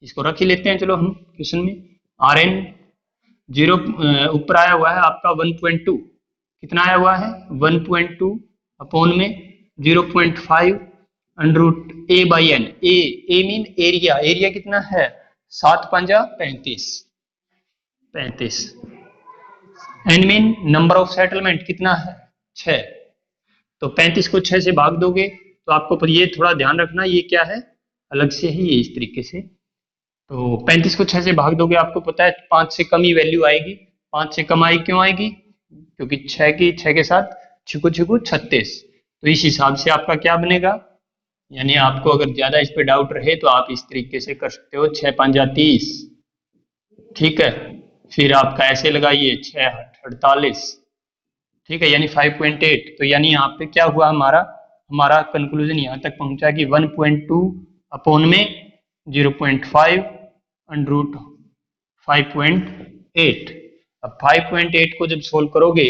इसको रख ही लेते हैं चलो हम क्वेश्चन में। आर एन जीरो ऊपर आया हुआ है आपका 1.2, कितना आया हुआ है 1.2 अपॉन में 0.5 under root A by N. A mean area, area कितना है 7 5 35, N mean number of settlement कितना है 6। तो 35 को 6 से भाग दोगे तो आपको ये थोड़ा ध्यान रखना, ये क्या है अलग से ही, ये इस तरीके से। तो 35 को 6 से भाग दोगे, आपको पता है 5 से कम ही वैल्यू आएगी। 5 से कम आई क्यों आएगी, क्योंकि 6 के साथ छिको 36। तो इस हिसाब से आपका क्या बनेगा, यानी आपको अगर ज्यादा इस पे डाउट रहे तो आप इस तरीके से कर सकते हो, 6 5 30, ठीक है। फिर आपका ऐसे लगाइए 6 48, ठीक है, यानी 5.8। तो यानी यहाँ पे क्या हुआ, हमारा कंक्लूजन यहाँ तक पहुंचा कि 1.2 अपॉन में 0.5 अंडर रूट 5.8। अब 5.8 को जब सोल्व करोगे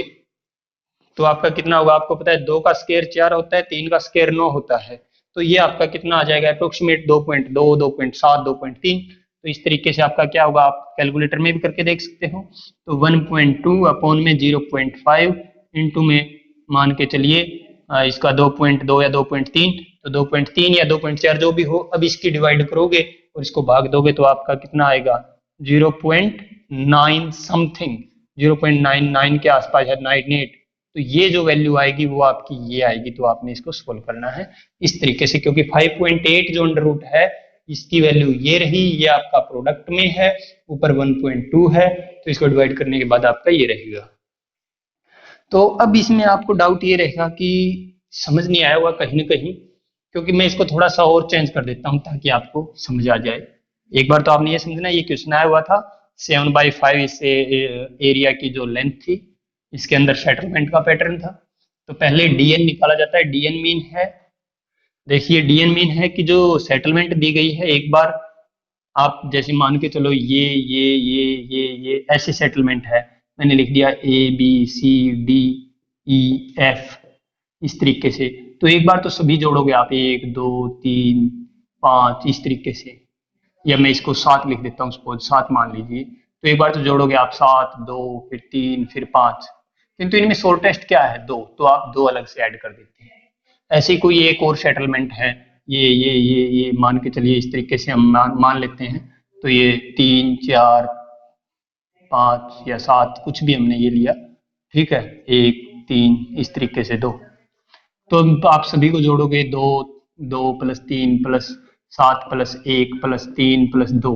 तो आपका कितना होगा, आपको पता है 2 का स्क्वायर 4 होता है, 3 का स्क्वायर 9 होता है। तो ये आपका कितना आ जाएगा अप्रोक्सीमेट 2.2 2.7 2.3। तो इस तरीके से आपका क्या होगा, आप कैलकुलेटर में भी करके देख सकते हो। तो 1.2 अपॉन में 0.5 इंटू में मान के चलिए इसका 2.2 या 2.3, तो 2.3 या 2.4 जो भी हो, अब इसकी डिवाइड करोगे और इसको भाग दोगे तो आपका कितना आएगा 0.9 समथिंग, 0.99 के आसपास है 98। तो ये जो वैल्यू आएगी वो आपकी ये आएगी। तो आपने इसको सोल्व करना है इस तरीके से, क्योंकि 5.8 जो अंडर रूट है इसकी वैल्यू ये रही, ये आपका प्रोडक्ट में है, ऊपर 1.2 है, तो इसको डिवाइड करने के बाद आपका ये रहेगा। तो अब इसमें आपको डाउट ये रहेगा कि समझ नहीं आया हुआ कहीं ना कहीं, क्योंकि मैं इसको थोड़ा सा और चेंज कर देता हूं ताकि आपको समझ आ जाए। एक बार तो आपने ये समझना, ये क्वेश्चन आया हुआ था 7/5 इससे एरिया की जो लेंथ थी, इसके अंदर सेटलमेंट का पैटर्न था। तो पहले डीएन निकाला जाता है, डीएन मीन है, देखिए डीएन मीन है कि जो सेटलमेंट दी गई है, एक बार आप जैसे मान के चलो ये ऐसे सेटलमेंट है, मैंने लिख दिया ABCDEF इस तरीके से। तो एक बार तो सभी जोड़ोगे आप 1 2 3 5 इस तरीके से, या मैं इसको 7 लिख देता हूँ, सपोज 7 मान लीजिए। तो एक बार तो जोड़ोगे आप 7 2 फिर 3 फिर 5, किंतु इनमें शॉर्टेस्ट क्या है 2, तो आप 2 अलग से ऐड कर देते हैं। ऐसे कोई एक और सेटलमेंट है, ये मान के चलिए इस तरीके से हम मान लेते हैं। तो ये 3 4 5 या 7 कुछ भी हमने ये लिया, ठीक है, 1 3 इस तरीके से 2। तो आप सभी को जोड़ोगे 2 2 + 3 + 7 + 1 + 3 + 2,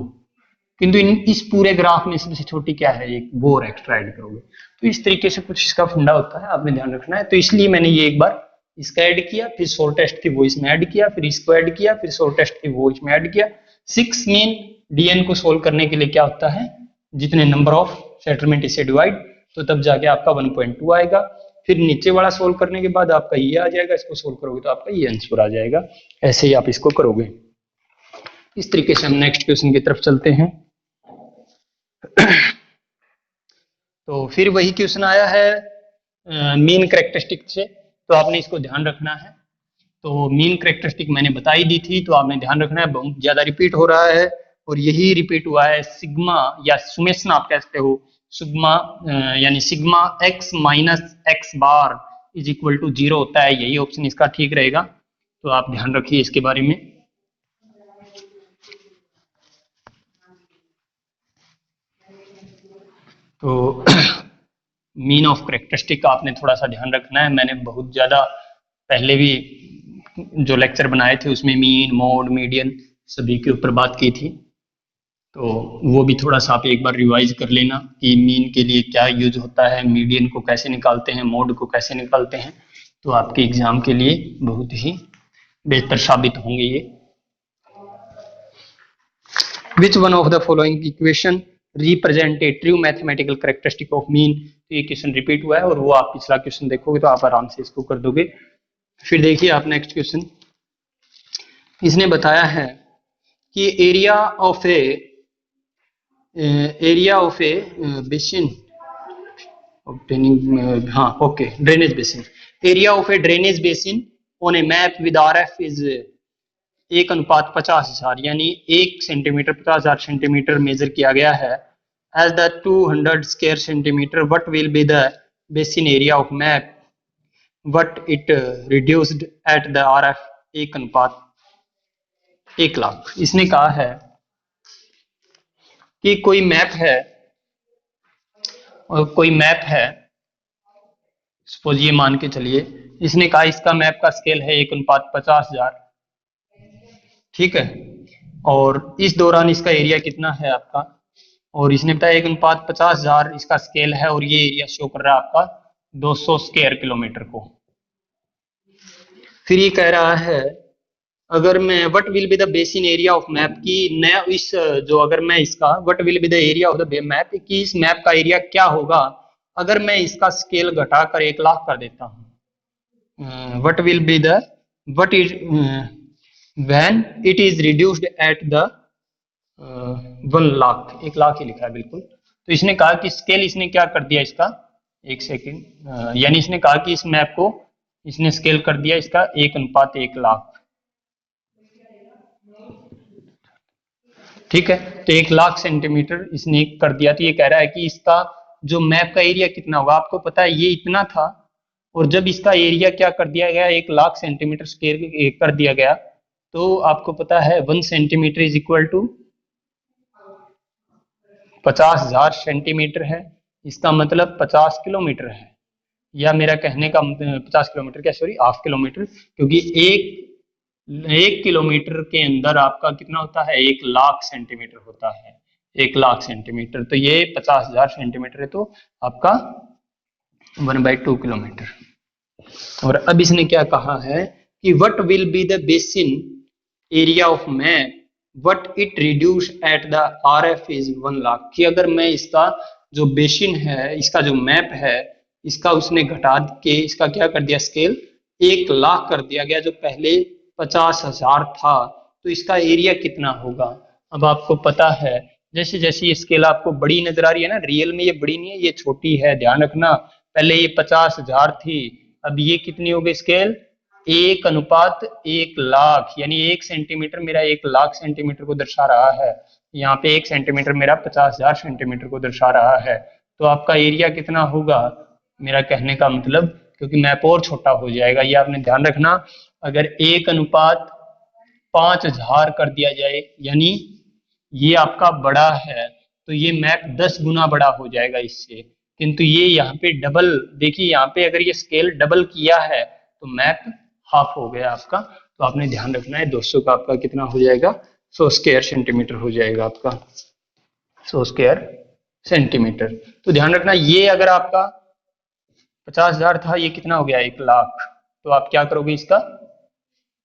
किंतु इस पूरे ग्राफ में सबसे छोटी क्या है, एक वो और एक्स्ट्रा ऐड करोगे। तो इस तरीके से कुछ इसका फंडा होता है, आपने ध्यान रखना है। तो इसलिए मैंने ये एक बार इसका ऐड किया, फिर शॉर्टेस्ट थी वो इसमें ऐड किया, फिर इसको ऐड किया, फिर शॉर्टेस्ट थी वो इसमें ऐड किया। 6 मीन डीएन को सोल्व करने के लिए क्या होता है, जितने नंबर ऑफ सेटलमेंट इसे डिवाइड, तो तब जाके आपका 1.2 आएगा। फिर नीचे वाला सोल्व करने के बाद आपका ये आ जाएगा, इसको सोल्व करोगे तो आपका ये आंसर आ जाएगा। ऐसे ही आप इसको करोगे। इस तरीके से हम नेक्स्ट क्वेश्चन की तरफ चलते हैं। तो फिर वही क्वेश्चन आया है मीन कैरेक्टरिस्टिक से, तो आपने इसको ध्यान रखना है। तो मीन कैरेक्टरिस्टिक मैंने बताई दी थी, तो आपने ध्यान रखना है, बहुत ज्यादा रिपीट हो रहा है और यही रिपीट हुआ है। सिग्मा या सुमेशन आप कह सकते हो, सिग्मा यानी sigma x minus X bar is equal to 0 होता है, यही ऑप्शन इसका ठीक रहेगा। तो आप ध्यान रखिए इसके बारे में। तो मीन ऑफ कैरेक्टरिस्टिक का आपने थोड़ा सा ध्यान रखना है। मैंने बहुत ज़्यादा पहले भी जो लेक्चर बनाए थे उसमें मीन, मोड, मीडियन सभी के ऊपर बात की थी, तो वो भी थोड़ा सा आप एक बार रिवाइज कर लेना कि मीन के लिए क्या यूज होता है, मीडियन को कैसे निकालते हैं, मोड को कैसे निकालते हैं। तो आपके एग्जाम के लिए बहुत ही बेहतर साबित होंगे ये। विच one of the following equation represent a true mathematical characteristic of mean. तो ये क्वेश्चन रिपीट हुआ है और वो आप पिछला क्वेश्चन देखोगे तो आप आराम से इसको कर दोगे। फिर देखिए आप नेक्स्ट क्वेश्चन, इसने बताया है कि area of a basin obtaining, हाँ okay, drainage basin, area of a drainage basin on a map with RF is 1:50,000, यानी 1 सेंटीमीटर 50,000 सेंटीमीटर मेजर किया गया है। As the 200 square centimeter what will be the basin area of map what it reduced at the RF 1:1,00,000। इसने कहा है कि कोई map है, सपोज ये मान के चलिए, इसने कहा इसका मैप का स्केल है 1:50,000, ठीक है, और इस दौरान इसका एरिया कितना है आपका, और इसने बताया 1:50,000 इसका स्केल है और ये एरिया शो कर रहा है आपका 200 स्क्वायर किलोमीटर को। फिर ये कह रहा है अगर मैं what will be the basin area of map की नया इस जो अगर मैं इसका what will be the area of the map की इस मैप का एरिया क्या होगा अगर मैं इसका स्केल घटाकर 1,00,000 कर देता हूँ। What will be the what is when it is reduced at the 1,00,000, 1,00,000 ही लिखा है बिल्कुल। तो इसने कहा कि स्केल इसने क्या कर दिया इसका, एक सेकेंड, यानी इसने कहा कि इस मैप को इसने स्केल कर दिया इसका 1:1,00,000, ठीक है। तो 1,00,000 सेंटीमीटर इसने कर दिया। तो ये कह रहा है कि इसका जो मैप का एरिया कितना होगा, आपको पता है ये इतना था और जब इसका एरिया क्या कर दिया गया 1,00,000 सेंटीमीटर स्क्वायर कर दिया गया, तो आपको पता है 1 centimeter is equal to 50,000 centimeter है। इसका मतलब 50 किलोमीटर है, या मेरा कहने का 50 किलोमीटर क्या, सॉरी, हाफ किलोमीटर, क्योंकि एक किलोमीटर के अंदर आपका कितना होता है 1,00,000 सेंटीमीटर होता है, 1,00,000 सेंटीमीटर। तो ये 50,000 सेंटीमीटर है, तो आपका 1/2 किलोमीटर। और अब इसने क्या कहा है कि what will be the basin area of map what it reduce eight the RF is 1,00,000, कि अगर मैं इसका जो बेसिन है, इसका जो मैप है, इसका उसने घटा के इसका क्या कर दिया स्केल 1,00,000 कर दिया गया, जो पहले 50,000 था, तो इसका एरिया कितना होगा। अब आपको पता है जैसे जैसे ये स्केल आपको बड़ी नजर आ रही है ना, रियल में ये बड़ी नहीं है, ये छोटी है, ध्यान रखना। पहले ये 50,000 थी, अब ये कितनी हो गई स्केल 1:1,00,000, यानी 1 सेंटीमीटर मेरा 1,00,000 सेंटीमीटर को दर्शा रहा है, यहाँ पे 1 सेंटीमीटर मेरा 50,000 सेंटीमीटर को दर्शा रहा है। तो आपका एरिया कितना होगा, मेरा कहने का मतलब, क्योंकि मैप और छोटा हो जाएगा, ये आपने ध्यान रखना। अगर 1:5,000 कर दिया जाए, यानी ये आपका बड़ा है, तो ये मैप 10 गुना बड़ा हो जाएगा इससे, किंतु ये यहाँ पे डबल, देखिए यहाँ पे अगर ये स्केल डबल किया है तो मैप हाफ हो गया आपका। तो आपने ध्यान रखना है 200 का आपका कितना हो जाएगा 100 स्क्वायर सेंटीमीटर हो जाएगा आपका 100 स्क्वायर सेंटीमीटर। तो ध्यान रखना ये अगर आपका 50,000 था, ये कितना हो गया 1,00,000, तो आप क्या करोगे इसका,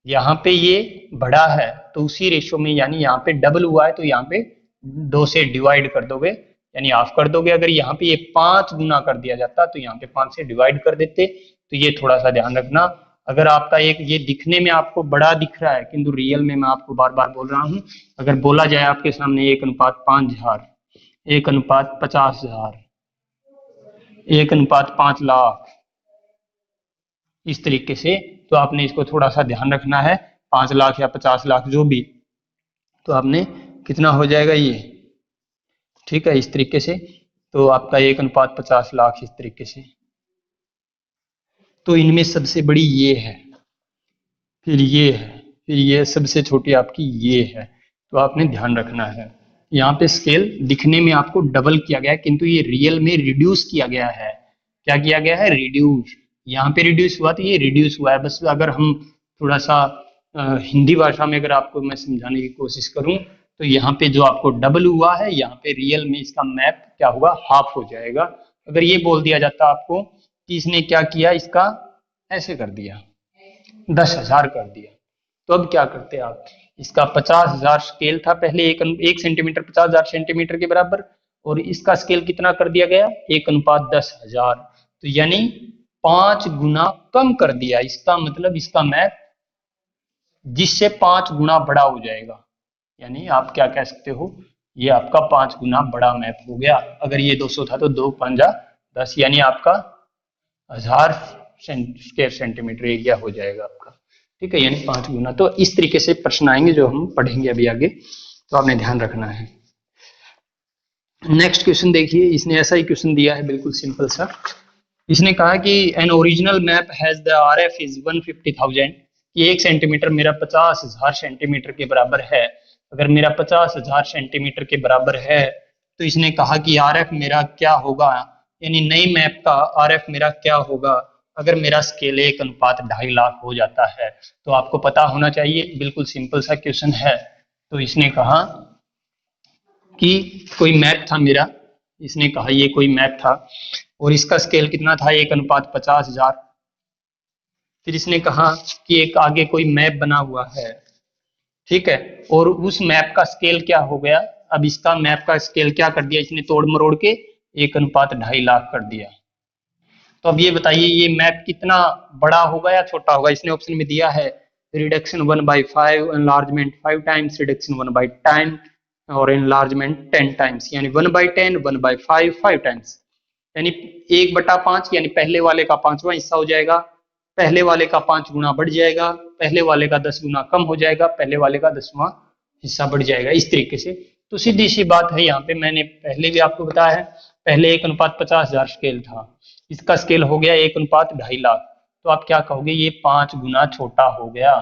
यहाँ पे ये बड़ा है तो उसी रेशो में, यानी यहाँ पे डबल हुआ है तो यहाँ पे 2 से डिवाइड कर दोगे, यानी हाफ कर दोगे। अगर यहाँ पे ये 5 गुना कर दिया जाता तो यहाँ पे 5 से डिवाइड कर देते। तो ये थोड़ा सा ध्यान रखना, अगर आपका एक ये दिखने में आपको बड़ा दिख रहा है, किंतु रियल में मैं आपको बार बार बोल रहा हूँ, अगर बोला जाए आपके सामने 1:5000, 1:50,000, 1:5 लाख, इस तरीके से, तो आपने इसको थोड़ा सा ध्यान रखना है। 5 लाख या 50 लाख जो भी, तो आपने कितना हो जाएगा ये, ठीक है, इस तरीके से। तो आपका 1:50 लाख इस तरीके से। तो इनमें सबसे बड़ी ये है, फिर ये है, फिर ये सबसे छोटी आपकी ये है। तो आपने ध्यान रखना है, यहाँ पे स्केल दिखने में आपको डबल किया गया है, किंतु ये रियल में रिड्यूस किया गया है। क्या किया गया है? रिड्यूस। यहाँ पे रिड्यूस हुआ तो ये रिड्यूस हुआ है। बस अगर हम थोड़ा सा हिंदी भाषा में अगर आपको मैं समझाने की कोशिश करूं, तो यहाँ पे जो आपको डबल हुआ है, यहाँ पे रियल में इसका मैप क्या होगा? हाफ हो जाएगा। अगर ये बोल दिया जाता आपको कि इसने क्या किया, इसका ऐसे कर दिया, 10,000 कर दिया, तो अब क्या करते आप? इसका 50,000 स्केल था पहले, एक सेंटीमीटर 50,000 सेंटीमीटर के बराबर, और इसका स्केल कितना कर दिया गया? 1:10,000। तो यानी 5 गुना कम कर दिया। इसका मतलब इसका मैप जिससे 5 गुना बड़ा हो जाएगा। यानी आप क्या कह सकते हो, ये आपका 5 गुना बड़ा मैप हो गया। अगर ये 200 था तो 2×5=10, यानी आपका 1000 स्क्वायर सेंटीमीटर एरिया हो जाएगा आपका, ठीक है, यानी 5 गुना। तो इस तरीके से प्रश्न आएंगे जो हम पढ़ेंगे अभी आगे, तो आपने ध्यान रखना है। नेक्स्ट क्वेश्चन देखिए, इसने ऐसा ही क्वेश्चन दिया है, बिल्कुल सिंपल सा। इसने कहा कि an original map has the RF is 150,000, कि 1 सेंटीमीटर मेरा 50,000 सेंटीमीटर के बराबर है। अगर मेरा 50,000 सेंटीमीटर के बराबर है, तो इसने कहा कि RF मेरा क्या होगा, यानी नई मैप का RF मेरा क्या होगा अगर मेरा स्केल 1:2.5 लाख हो जाता है। तो आपको पता होना चाहिए, बिल्कुल सिंपल सा क्वेश्चन है। तो इसने कहा कि कोई मैप था मेरा, इसने कहा ये कोई मैप था और इसका स्केल कितना था? 1:50,000। फिर इसने कहा कि एक आगे कोई मैप बना हुआ है, ठीक है, और उस मैप का स्केल क्या हो गया? अब इसका मैप का स्केल क्या कर दिया इसने? तोड़ मरोड़ के 1:2.5 लाख कर दिया। तो अब ये बताइए, ये मैप कितना बड़ा होगा या छोटा होगा? इसने ऑप्शन में दिया है रिडक्शन 1/5, एनलार्जमेंट 5 टाइम्स, रिडक्शन 1/10 और एनलार्जमेंट 10 टाइम्स, यानी 1/10, 1/5, 5 टाइम्स, यानी 1/5, यानी पहले वाले का 5वां हिस्सा हो जाएगा, पहले वाले का 5 गुना बढ़ जाएगा, पहले वाले का 10 गुना कम हो जाएगा, पहले वाले का 10वां हिस्सा बढ़ जाएगा, इस तरीके से। तो सीधी सी बात है, यहाँ पे मैंने पहले भी आपको बताया है, पहले 1:50,000 स्केल था, इसका स्केल हो गया 1:2.5 लाख। तो आप क्या कहोगे? ये 5 गुना छोटा हो गया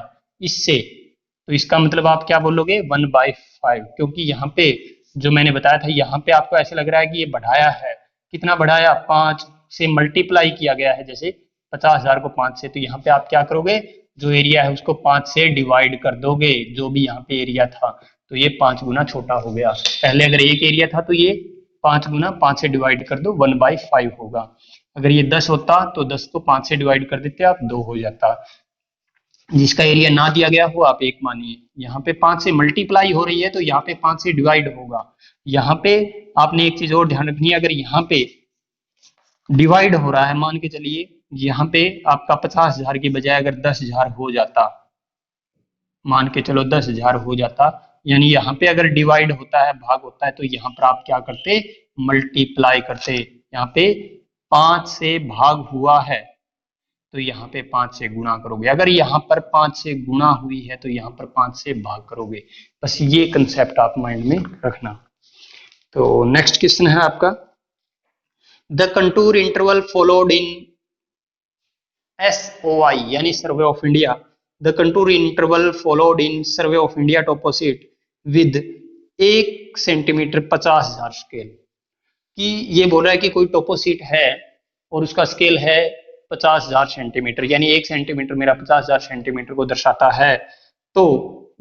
इससे। तो इसका मतलब आप क्या बोलोगे? 1/5, क्योंकि यहाँ पे जो मैंने बताया था, यहाँ पे आपको ऐसे लग रहा है कि ये बढ़ाया है। कितना बढ़ाया? 5 से मल्टीप्लाई किया गया है, जैसे 50,000 को 5 से। तो यहाँ पे आप क्या करोगे? जो एरिया है उसको 5 से डिवाइड कर दोगे, जो भी यहाँ पे एरिया था, तो ये 5 गुना छोटा हो गया। पहले अगर 1 एरिया था तो ये 5 गुना 5 से डिवाइड कर दो, 1/5 होगा। अगर ये 10 होता तो 10 को 5 से डिवाइड कर देते आप, 2 हो जाता। जिसका एरिया ना दिया गया हो आप 1 मानिए, यहाँ पे 5 से मल्टीप्लाई हो रही है तो यहाँ पे 5 से डिवाइड होगा। यहाँ पे आपने एक चीज और ध्यान रखनी है, अगर यहाँ पे डिवाइड हो रहा है, मान के चलिए यहाँ पे आपका 50,000 की बजाय अगर 10,000 हो जाता, मान के चलो 10,000 हो जाता, यानी यहाँ पे अगर डिवाइड होता है, भाग होता है, तो यहाँ पर आप क्या करते? मल्टीप्लाई करते। यहाँ पे 5 से भाग हुआ है तो यहाँ पे 5 से गुणा करोगे। अगर यहाँ पर 5 से गुणा हुई है तो यहाँ पर 5 से भाग करोगे। बस ये कंसेप्ट आप माइंड में रखना। तो नेक्स्ट क्वेश्चन है आपका, the contour interval followed in SOI यानी survey of India, the contour interval followed in survey of India toposheet with 1 centimetre 50,000 scale. कि ये बोल रहा है कि कोई टोपोसिट है और उसका स्केल है 50,000 सेंटीमीटर, यानी 1 सेंटीमीटर मेरा 50,000 सेंटीमीटर को दर्शाता है। तो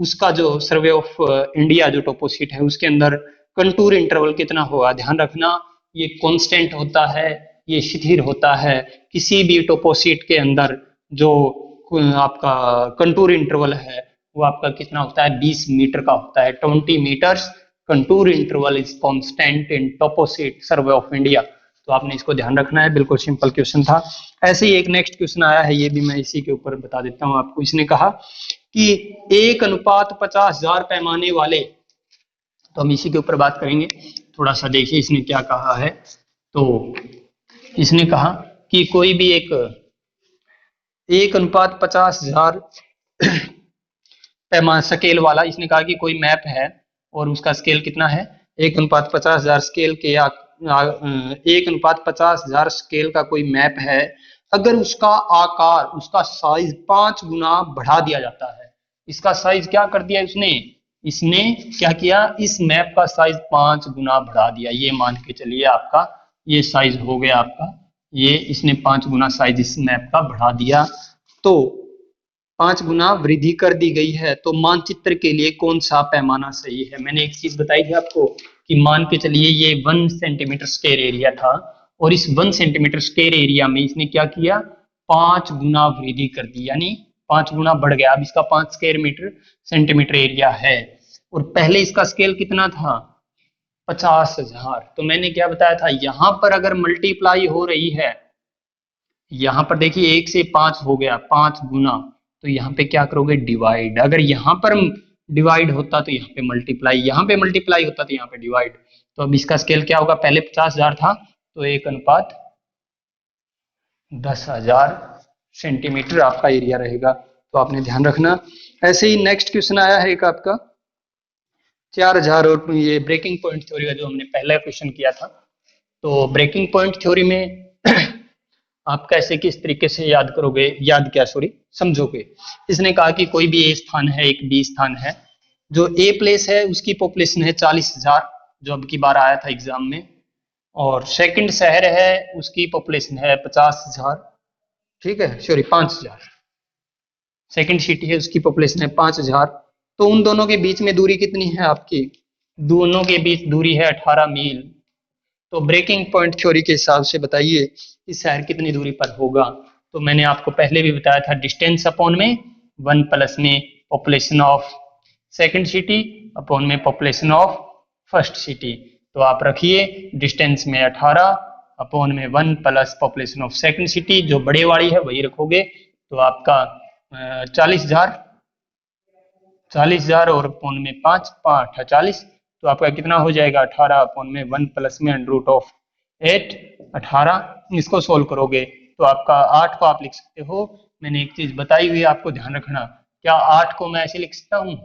उसका जो सर्वे ऑफ इंडिया जो टोपोसिट है उसके अंदर कंटूर इंटरवल कितना होगा? ध्यान रखना, ये कांस्टेंट होता है, ये स्थिर होता है। किसी भी टोपोसिट के अंदर जो आपका कंटूर इंटरवल है वो आपका कितना होता है? 20 मीटर का होता है, 20 metres contour interval is constant in toposheet survey of India. तो आपने इसको ध्यान रखना है, बिल्कुल सिंपल क्वेश्चन था। ऐसे ही एक नेक्स्ट क्वेश्चन आया है, ये भी मैं इसी के ऊपर बता देता हूँ आपको। इसने कहा कि 1:50,000 पैमाने वाले, तो हम इसी के ऊपर बात करेंगे। थोड़ा सा देखिए इसने क्या कहा है। तो इसने कहा कि कोई भी एक 1:50,000 पैमाना स्केल वाला, इसने कहा कि कोई मैप है और उसका स्केल कितना है, 1:50,000 स्केल के 1:50,000 स्केल का कोई मैप है। अगर उसका आकार, उसका साइज 5 गुना बढ़ा दिया जाता है। इसका साइज क्या कर दिया उसने, इसने क्या किया, इस मैप का साइज 5 गुना बढ़ा दिया। ये मान के चलिए आपका ये साइज हो गया आपका, ये इसने 5 गुना साइज इस मैप का बढ़ा दिया। तो 5 गुना वृद्धि कर दी गई है, तो मानचित्र के लिए कौन सा पैमाना सही है। मैंने एक चीज बताई थी आपको कि मान के चलिए ये 1 सेंटीमीटर स्क्वायर एरिया था, और इस 1 सेंटीमीटर स्क्वायर एरिया में इसने क्या किया, 5 गुना वृद्धि कर दी, यानी 5 गुना बढ़ गया। अब इसका 5 स्क्वायर मीटर सेंटीमीटर एरिया है, और पहले इसका स्केल कितना था, 50,000। तो मैंने क्या बताया था, यहां पर अगर मल्टीप्लाई हो रही है, यहां पर देखिए 1 से 5 हो गया, 5 गुना, तो यहाँ पे क्या करोगे, डिवाइड। अगर यहाँ पर डिवाइड होता तो यहाँ पे मल्टीप्लाई, यहाँ पे मल्टीप्लाई होता तो यहाँ पे डिवाइड। तो अब इसका स्केल क्या होगा, पहले 50,000 था तो 1:10,000 सेंटीमीटर आपका एरिया रहेगा। तो आपने ध्यान रखना। ऐसे ही नेक्स्ट क्वेश्चन आया है एक आपका 4,000, और ये ब्रेकिंग पॉइंट थ्योरी का जो हमने पहला क्वेश्चन किया था। तो ब्रेकिंग पॉइंट थ्योरी में आप कैसे किस तरीके से याद करोगे, समझोगे। इसने कहा कि कोई भी ए स्थान है, एक बी स्थान है। जो ए प्लेस है उसकी पॉपुलेशन है 40,000, जो अब की बार आया था एग्जाम में। और सेकंड शहर है उसकी पॉपुलेशन है 50,000, ठीक है, सॉरी 5,000। सेकंड सिटी है उसकी पॉपुलेशन है 5,000। तो उन दोनों के बीच में दूरी कितनी है आपकी, दोनों के बीच दूरी है 18 मील। तो ब्रेकिंग पॉइंट थ्योरी के हिसाब से बताइए इस शहर कितनी दूरी पर होगा। तो मैंने आपको पहले भी बताया था, डिस्टेंस अपॉन में 1 प्लस में population of second city upon में पॉपुलेशन ऑफ फर्स्ट सिटी। तो आप रखिए डिस्टेंस में 18 अपॉन में 1 plus population of second city, जो बड़े वाली है वही रखोगे। तो आपका 40,000 और अपॉन में 5 5 40, तो आपका कितना हो जाएगा, 18 अपॉन में 1 प्लस में √8 18। इसको सोल्व करोगे तो आपका 8 को आप लिख सकते हो। मैंने एक चीज बताई हुई है, आपको ध्यान रखना। क्या 8 को मैं ऐसे लिख सकता हूँ,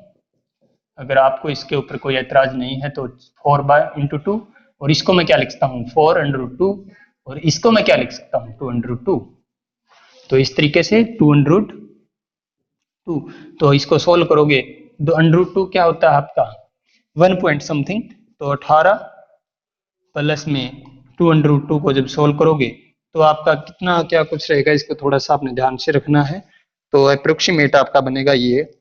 अगर आपको इसके ऊपर कोई एतराज नहीं है तो 4/2, और इसको मैं क्या लिख सकता हूँ 4√2, और इसको मैं क्या लिख सकता हूँ 2√2। तो इस तरीके से 2√2। तो इसको सोल्व करोगे, √2 क्या होता है आपका 1 पॉइंट समथिंग। तो 18 प्लस में 2√2 को जब सोल्व करोगे तो आपका कितना क्या कुछ रहेगा, इसको थोड़ा सा आपने ध्यान से रखना है। तो अप्रोक्सीमेट आपका बनेगा ये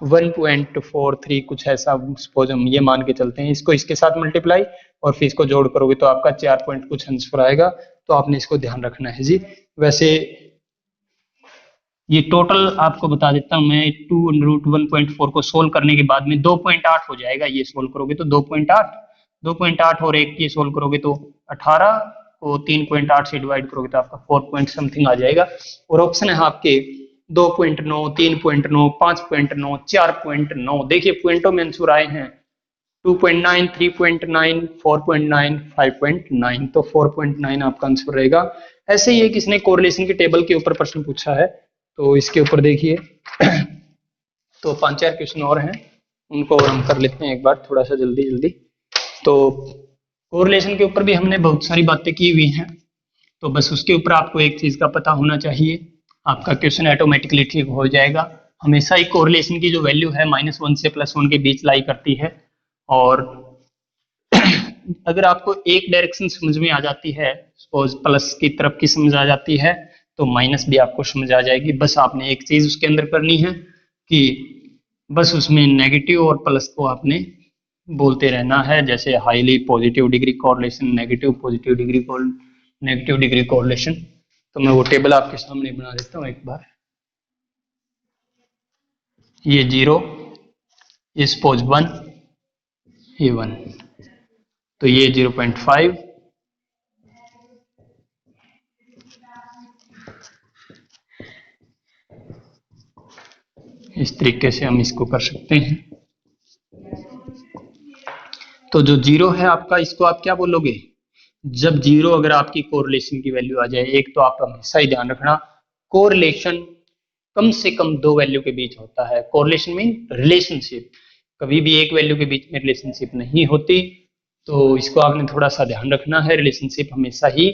1.43 कुछ ऐसा, सपोज हम ये मान के चलते हैं। इसको इसके साथ मल्टीप्लाई और फिर इसको जोड़ करोगे तो आपका 4 पॉइंट कुछ आंसर आएगा। तो आपने इसको ध्यान रखना है जी। वैसे ये टोटल आपको बता देता हूं मैं, 2√1.4 को सोल्व करने के बाद में 2.8 हो जाएगा। ये सोल्व करोगे तो 2.8 और एक ये सोल्व करोगे तो 18 को 3.8 से डिवाइड करोगे तो आपका 4 पॉइंट समथिंग आ जाएगा। और ऑप्शन है आपके 2.9, 3.9, 5.9, 4.9। देखिए पॉइंटों में आंसर आए हैं 2.9, 3.9, 4.9, 5.9। तो 4.9 आपका आंसर रहेगा। ऐसे ही एक इसने कोरिलेशन की टेबल के ऊपर प्रश्न पूछा है, तो इसके ऊपर देखिए तो 5-4 क्वेश्चन और हैं, उनको और हम कर लेते हैं एक बार थोड़ा सा जल्दी। तो कोरिलेशन के ऊपर भी हमने बहुत सारी बातें की हुई हैं, तो बस उसके ऊपर आपको एक चीज का पता होना चाहिए, आपका क्वेश्चन ऑटोमेटिकली ठीक हो जाएगा। हमेशा ही कोरिलेशन की जो वैल्यू है -1 से +1 के बीच लाई करती है। और अगर आपको एक डायरेक्शन समझ में आ जाती है, सपोज प्लस की तरफ की समझ आ जाती है, तो माइनस भी आपको समझ आ जाएगी। बस आपने एक चीज उसके अंदर करनी है कि बस उसमें नेगेटिव और प्लस को आपने बोलते रहना है, जैसे highly positive degree correlation, negative degree correlation. तो मैं वो टेबल आपके सामने बना देता हूँ एक बार। ये 0, ये सपोज 1, ये 1, तो ये 0.5, इस तरीके से हम इसको कर सकते हैं। तो जो जीरो है आपका, इसको आप क्या बोलोगे? जब जीरो अगर आपकी कोरिलेशन की वैल्यू आ जाए, एक तो आप हमेशा ही ध्यान रखना कोरिलेशन कम से कम दो वैल्यू के बीच होता है। कोरिलेशन मीन रिलेशनशिप, कभी भी एक वैल्यू के बीच में रिलेशनशिप नहीं होती। तो इसको आपने थोड़ा सा ध्यान रखना है। रिलेशनशिप हमेशा ही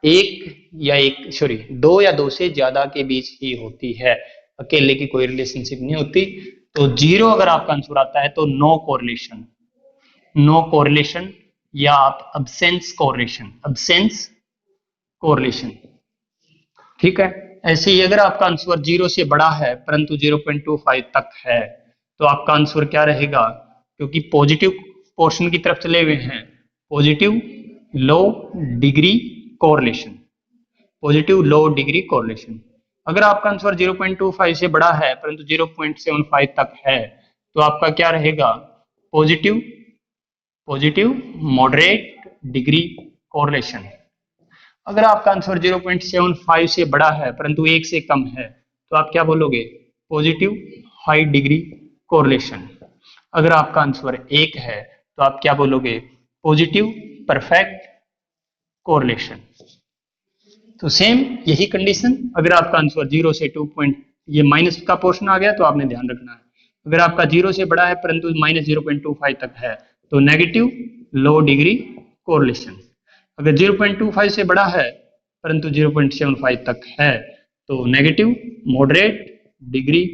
दो या दो से ज्यादा के बीच ही होती है, अकेले की कोई रिलेशनशिप नहीं होती। तो जीरो अगर आपका आंसर आता है तो नो कोरिलेशन, नो कोरिलेशन, या आप अब्सेंस कोरिलेशन, अब्सेंस कोरिलेशन, ठीक है। ऐसे ही अगर आपका आंसर जीरो से बड़ा है परंतु 0.25 तक है, तो आपका आंसर क्या रहेगा? क्योंकि पॉजिटिव पोर्शन की तरफ चले हुए हैं, पॉजिटिव लो डिग्री कोरिलेशन, पॉजिटिव लो डिग्री कोरिलेशन। अगर आपका आंसर 0.25 से बड़ा है परंतु 0.75 तक है, तो आपका क्या रहेगा? Positive positive moderate degree correlation. अगर आपका आंसर 0.75 से बड़ा है परंतु एक से कम है, तो आप क्या बोलोगे? Positive high degree correlation. अगर आपका आंसर एक है तो आप क्या बोलोगे? Positive perfect correlation. तो सेम यही कंडीशन, अगर आपका आंसर 0 से 2 पॉइंट, ये माइनस का पोर्शन आ गया तो आपने ध्यान रखना है। अगर आपका 0 से बड़ा है परंतु -0.25 तक है, तो नेगेटिव लो डिग्री कोरिलेशन। अगर 0.25 से बड़ा है परंतु 0.75 तक है, तो नेगेटिव मॉडरेट डिग्री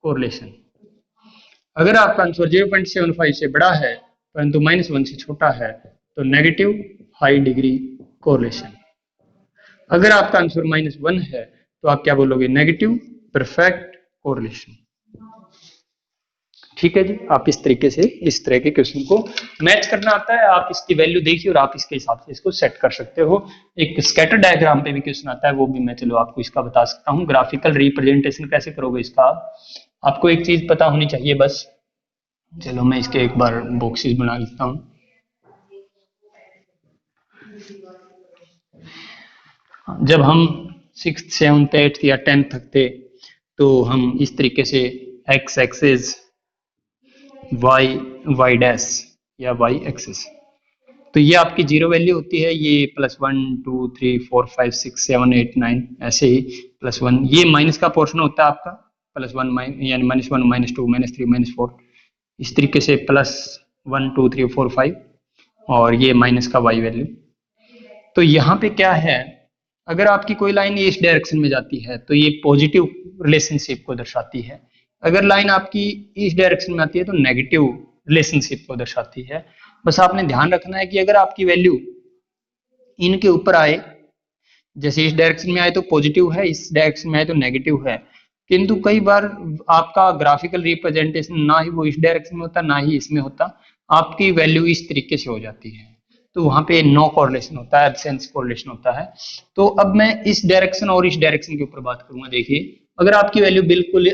कोरिलेशन। अगर आपका आंसर 0.75 से बड़ा है परंतु -1 से छोटा है, तो नेगेटिव हाई डिग्री कोरिलेशन। अगर आपका आंसर -1 है, तो आप क्या बोलोगे? Negative perfect correlation. ठीक है जी, आप इस तरीके से इस तरह के क्वेश्चन को मैच करना आता है। आप इसकी वैल्यू देखिए और आप इसके हिसाब से इसको सेट कर सकते हो। एक स्कैटर डायग्राम पे भी क्वेश्चन आता है, वो भी मैं चलो आपको इसका बता सकता हूँ। ग्राफिकल रिप्रेजेंटेशन कैसे करोगे इसका, आपको एक चीज पता होनी चाहिए बस। चलो मैं इसके एक बार बॉक्सेस बना लेता हूँ। जब हम 6th 7th 8th या 10th तक थे, तो हम इस तरीके से एक्स एक्सिस, वाई डैश या वाई एक्सिस, तो ये आपकी जीरो वैल्यू होती है। ये +1 2 3 4 5 6 7 8 9 ऐसे ही +1, ये माइनस का पोर्शन होता है आपका, +1 यानी -1 -2 -3 -4, इस तरीके से +1 2 3 4 5, और ये माइनस का वाई वैल्यू। तो यहाँ पे क्या है, अगर आपकी कोई लाइन इस डायरेक्शन में जाती है तो ये पॉजिटिव रिलेशनशिप को दर्शाती है। अगर लाइन आपकी इस डायरेक्शन में आती है तो नेगेटिव रिलेशनशिप को दर्शाती है। बस आपने ध्यान रखना है कि अगर आपकी वैल्यू इनके ऊपर आए, जैसे इस डायरेक्शन में आए तो पॉजिटिव है, इस डायरेक्शन में आए तो नेगेटिव है, किंतु कई बार आपका ग्राफिकल रिप्रेजेंटेशन ना ही वो इस डायरेक्शन में होता ना ही इसमें होता, आपकी वैल्यू इस तरीके से हो जाती है, तो वहां पे नो कोरिलेशन होता है, एब्सेंस कोरिलेशन होता है। तो अब मैं इस डायरेक्शन और इस डायरेक्शन के ऊपर बात करूंगा। देखिए, अगर आपकी वैल्यू बिल्कुल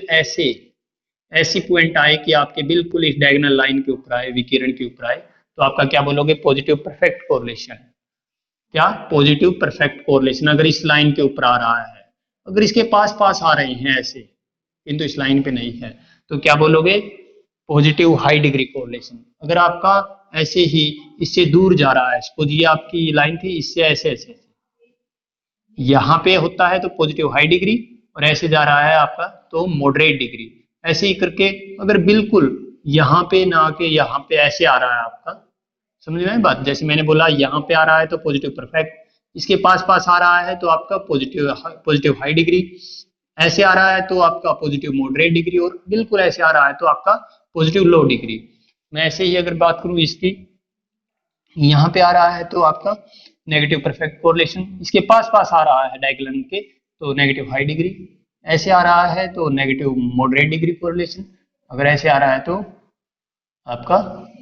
ऐसी पॉइंट आए कि आपके बिल्कुल इस डायगोनल लाइन के ऊपर आए, विकिरण के ऊपर आए, तो आपका क्या बोलोगे? Positive perfect correlation. क्या? Positive perfect correlation. अगर इस लाइन के ऊपर आ रहा है, अगर इसके पास पास आ रहे हैं ऐसे किंतु इस लाइन पे नहीं है, तो क्या बोलोगे? Positive high degree correlation. अगर आपका ऐसे ही इससे दूर जा रहा है, सपोज ये आपकी लाइन थी, इससे ऐसे ऐसे यहाँ पे होता है तो पॉजिटिव हाई डिग्री, और ऐसे जा रहा है आपका तो मॉडरेट डिग्री। ऐसे ही करके अगर बिल्कुल यहाँ पे ना आके यहाँ पे ऐसे आ रहा है आपका, समझ में बात? जैसे मैंने बोला यहाँ पे आ रहा है तो पॉजिटिव परफेक्ट, इसके पास पास आ रहा है तो आपका पॉजिटिव हाई डिग्री, ऐसे आ रहा है तो आपका पॉजिटिव मॉडरेट डिग्री, और बिल्कुल ऐसे आ रहा है तो आपका पॉजिटिव लो डिग्री। मैं ऐसे ही अगर बात करूं इसकी, यहाँ पे आ रहा है तो आपका नेगेटिव परफेक्ट कोरिलेशन, इसके पास पास आ रहा है डायगोनल के तो नेगेटिव हाई डिग्री, ऐसे आ रहा है तो नेगेटिव मॉडरेट डिग्री कोरिलेशन, अगर ऐसे आ रहा है तो आपका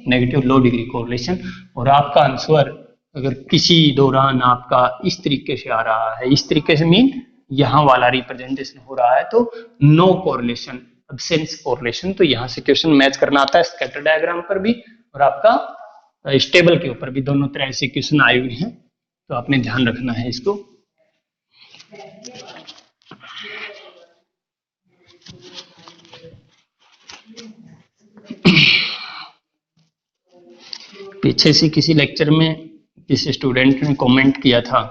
नेगेटिव लो डिग्री कोरिलेशन। और आपका आंसर अगर किसी दौरान आपका इस तरीके से आ रहा है, इस तरीके से मीन यहाँ वाला रिप्रेजेंटेशन हो रहा है, तो नो कोरिलेशन, एब्सेंस कोरिलेशन। तो यहाँ से क्वेश्चन मैच करना आता है स्कैटर डायग्राम पर भी और आपका स्टेबल के ऊपर भी, दोनों तरह से क्वेश्चन आए हुए हैं, तो आपने ध्यान रखना है इसको। पीछे से किसी लेक्चर में किसी स्टूडेंट ने कमेंट किया था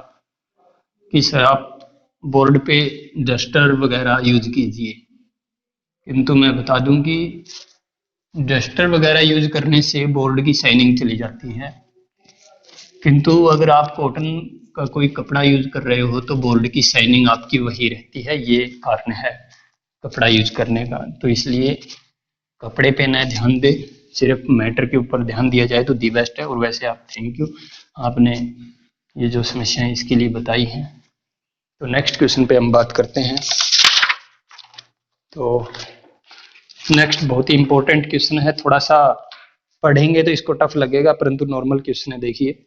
कि सर आप बोर्ड पे डस्टर वगैरह यूज कीजिए, किंतु मैं बता दूं कि डस्टर वगैरह यूज करने से बोर्ड की शाइनिंग चली जाती है, किंतु अगर आप कॉटन का कोई कपड़ा यूज कर रहे हो तो बोर्ड की शाइनिंग आपकी वही रहती है। ये कारण है कपड़ा यूज करने का। तो इसलिए कपड़े पे न ध्यान दे, सिर्फ मैटर के ऊपर ध्यान दिया जाए तो दी बेस्ट है। और वैसे आप थैंक यू, आपने ये जो समस्याएं इसके लिए बताई हैं। तो नेक्स्ट क्वेश्चन पे हम बात करते हैं। तो नेक्स्ट बहुत ही इंपॉर्टेंट क्वेश्चन है, थोड़ा सा पढ़ेंगे तो इसको टफ लगेगा, परंतु नॉर्मल क्वेश्चन है। देखिए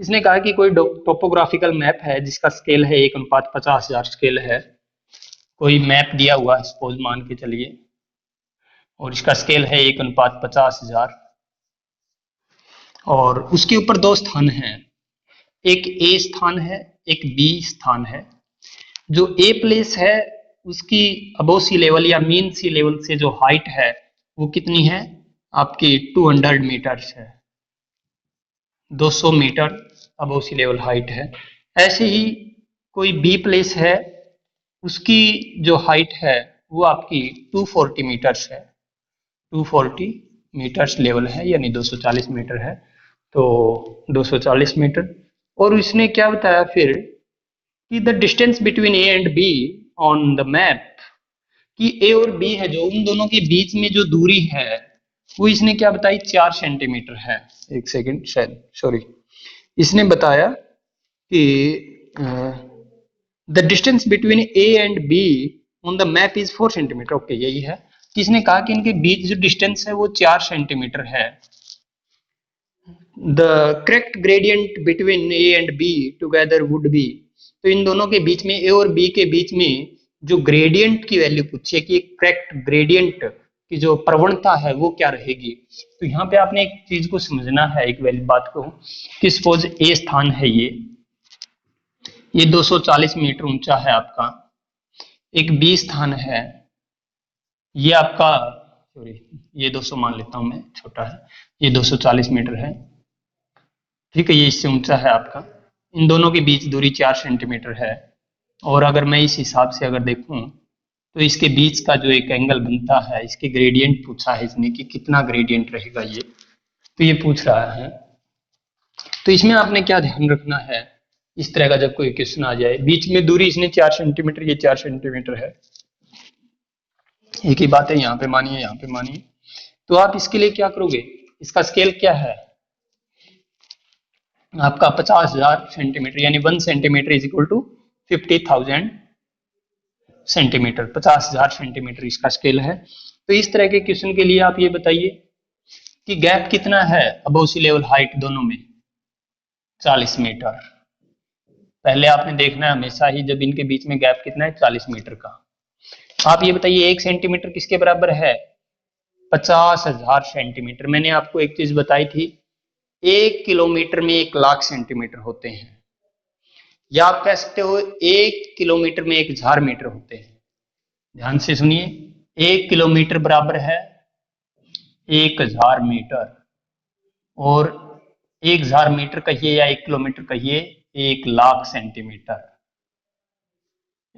इसने कहा कि कोई टोपोग्राफिकल मैप है जिसका स्केल है 1:50,000 स्केल है। कोई मैप दिया हुआ है सपोज मान के चलिए, और इसका स्केल है 1:50,000 और उसके ऊपर दो स्थान हैं, एक ए स्थान है एक बी स्थान है। जो ए प्लेस है उसकी अबोव सी लेवल या मीन सी लेवल से जो हाइट है वो कितनी है आपकी 200 मीटर्स है, 200 मीटर अबोव सी लेवल हाइट है। ऐसे ही कोई बी प्लेस है, उसकी जो हाइट है वो आपकी 240 मीटर्स है, 240 मीटर्स लेवल है, यानी 240 मीटर है। तो 240 मीटर। और इसने क्या बताया फिर कि the distance between A and be on the map, कि ए और बी है जो उन दोनों के बीच में जो दूरी है वो इसने क्या बताई 4 सेंटीमीटर है। एक सेकंड, शायद सॉरी, इसने बताया कि the distance between A and be on the map is 4 centimetre. Okay, यही है। किसने कहा कि इनके बीच जो डिस्टेंस है वो 4 सेंटीमीटर है। The correct gradient between A and be together would be, तो इन दोनों के बीच में ए और बी के बीच में जो ग्रेडियंट की वैल्यू पूछी है कि करेक्ट ग्रेडियंट की जो प्रवणता है वो क्या रहेगी। तो यहाँ पे आपने एक चीज को समझना है, एक वैल्यू बात को, कि सपोज ए स्थान है, ये 240 मीटर ऊंचा है आपका। एक बी स्थान है, ये आपका सॉरी ये 200 मान लेता हूं मैं, छोटा है, ये 240 मीटर है, ठीक है, ये इससे ऊंचा है आपका। इन दोनों के बीच दूरी 4 सेंटीमीटर है। और अगर मैं इस हिसाब से अगर देखूं तो इसके बीच का जो एक एंगल बनता है, इसके ग्रेडियंट पूछा है इसने कि कितना ग्रेडियंट रहेगा ये, तो ये पूछ रहा है। तो इसमें आपने क्या ध्यान रखना है, इस तरह का जब कोई क्वेश्चन आ जाए, बीच में दूरी इसने 4 सेंटीमीटर, ये 4 सेंटीमीटर है, एक ही बात है, यहाँ पे मानिए यहाँ पे मानिए। तो आप इसके लिए क्या करोगे, इसका स्केल क्या है आपका 50,000 सेंटीमीटर, यानी 1 centimeter is equal to 50,000 centimeter, 50,000 centimeter इसका स्केल है। तो इस तरह के क्वेश्चन के लिए आप ये बताइए कि गैप कितना है अबोव सी लेवल हाइट दोनों में, 40 मीटर। पहले आपने देखना है हमेशा ही जब इनके बीच में गैप कितना है 40 मीटर का। आप ये बताइए 1 सेंटीमीटर किसके बराबर है, 50,000 सेंटीमीटर। मैंने आपको एक चीज बताई थी, 1 किलोमीटर में 1,00,000 सेंटीमीटर होते हैं, या आप कह सकते हो 1 किलोमीटर में 1,000 मीटर होते हैं। ध्यान से सुनिए, 1 किलोमीटर बराबर है 1,000 मीटर, और 1,000 मीटर कहिए या 1 किलोमीटर कहिए, 1,00,000 सेंटीमीटर,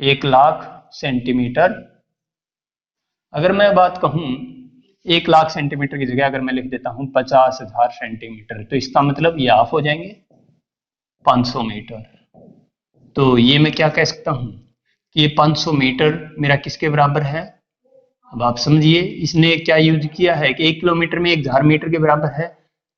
1,00,000 सेंटीमीटर। अगर मैं बात कहूं 1,00,000 सेंटीमीटर की जगह अगर मैं लिख देता हूं 50,000 सेंटीमीटर, तो इसका मतलब ये हाफ हो जाएंगे 500 मीटर। तो ये मैं क्या कह सकता हूं कि ये 500 मीटर मेरा किसके बराबर है। अब आप समझिए इसने क्या यूज किया है कि 1 किलोमीटर में 1,000 मीटर के बराबर है,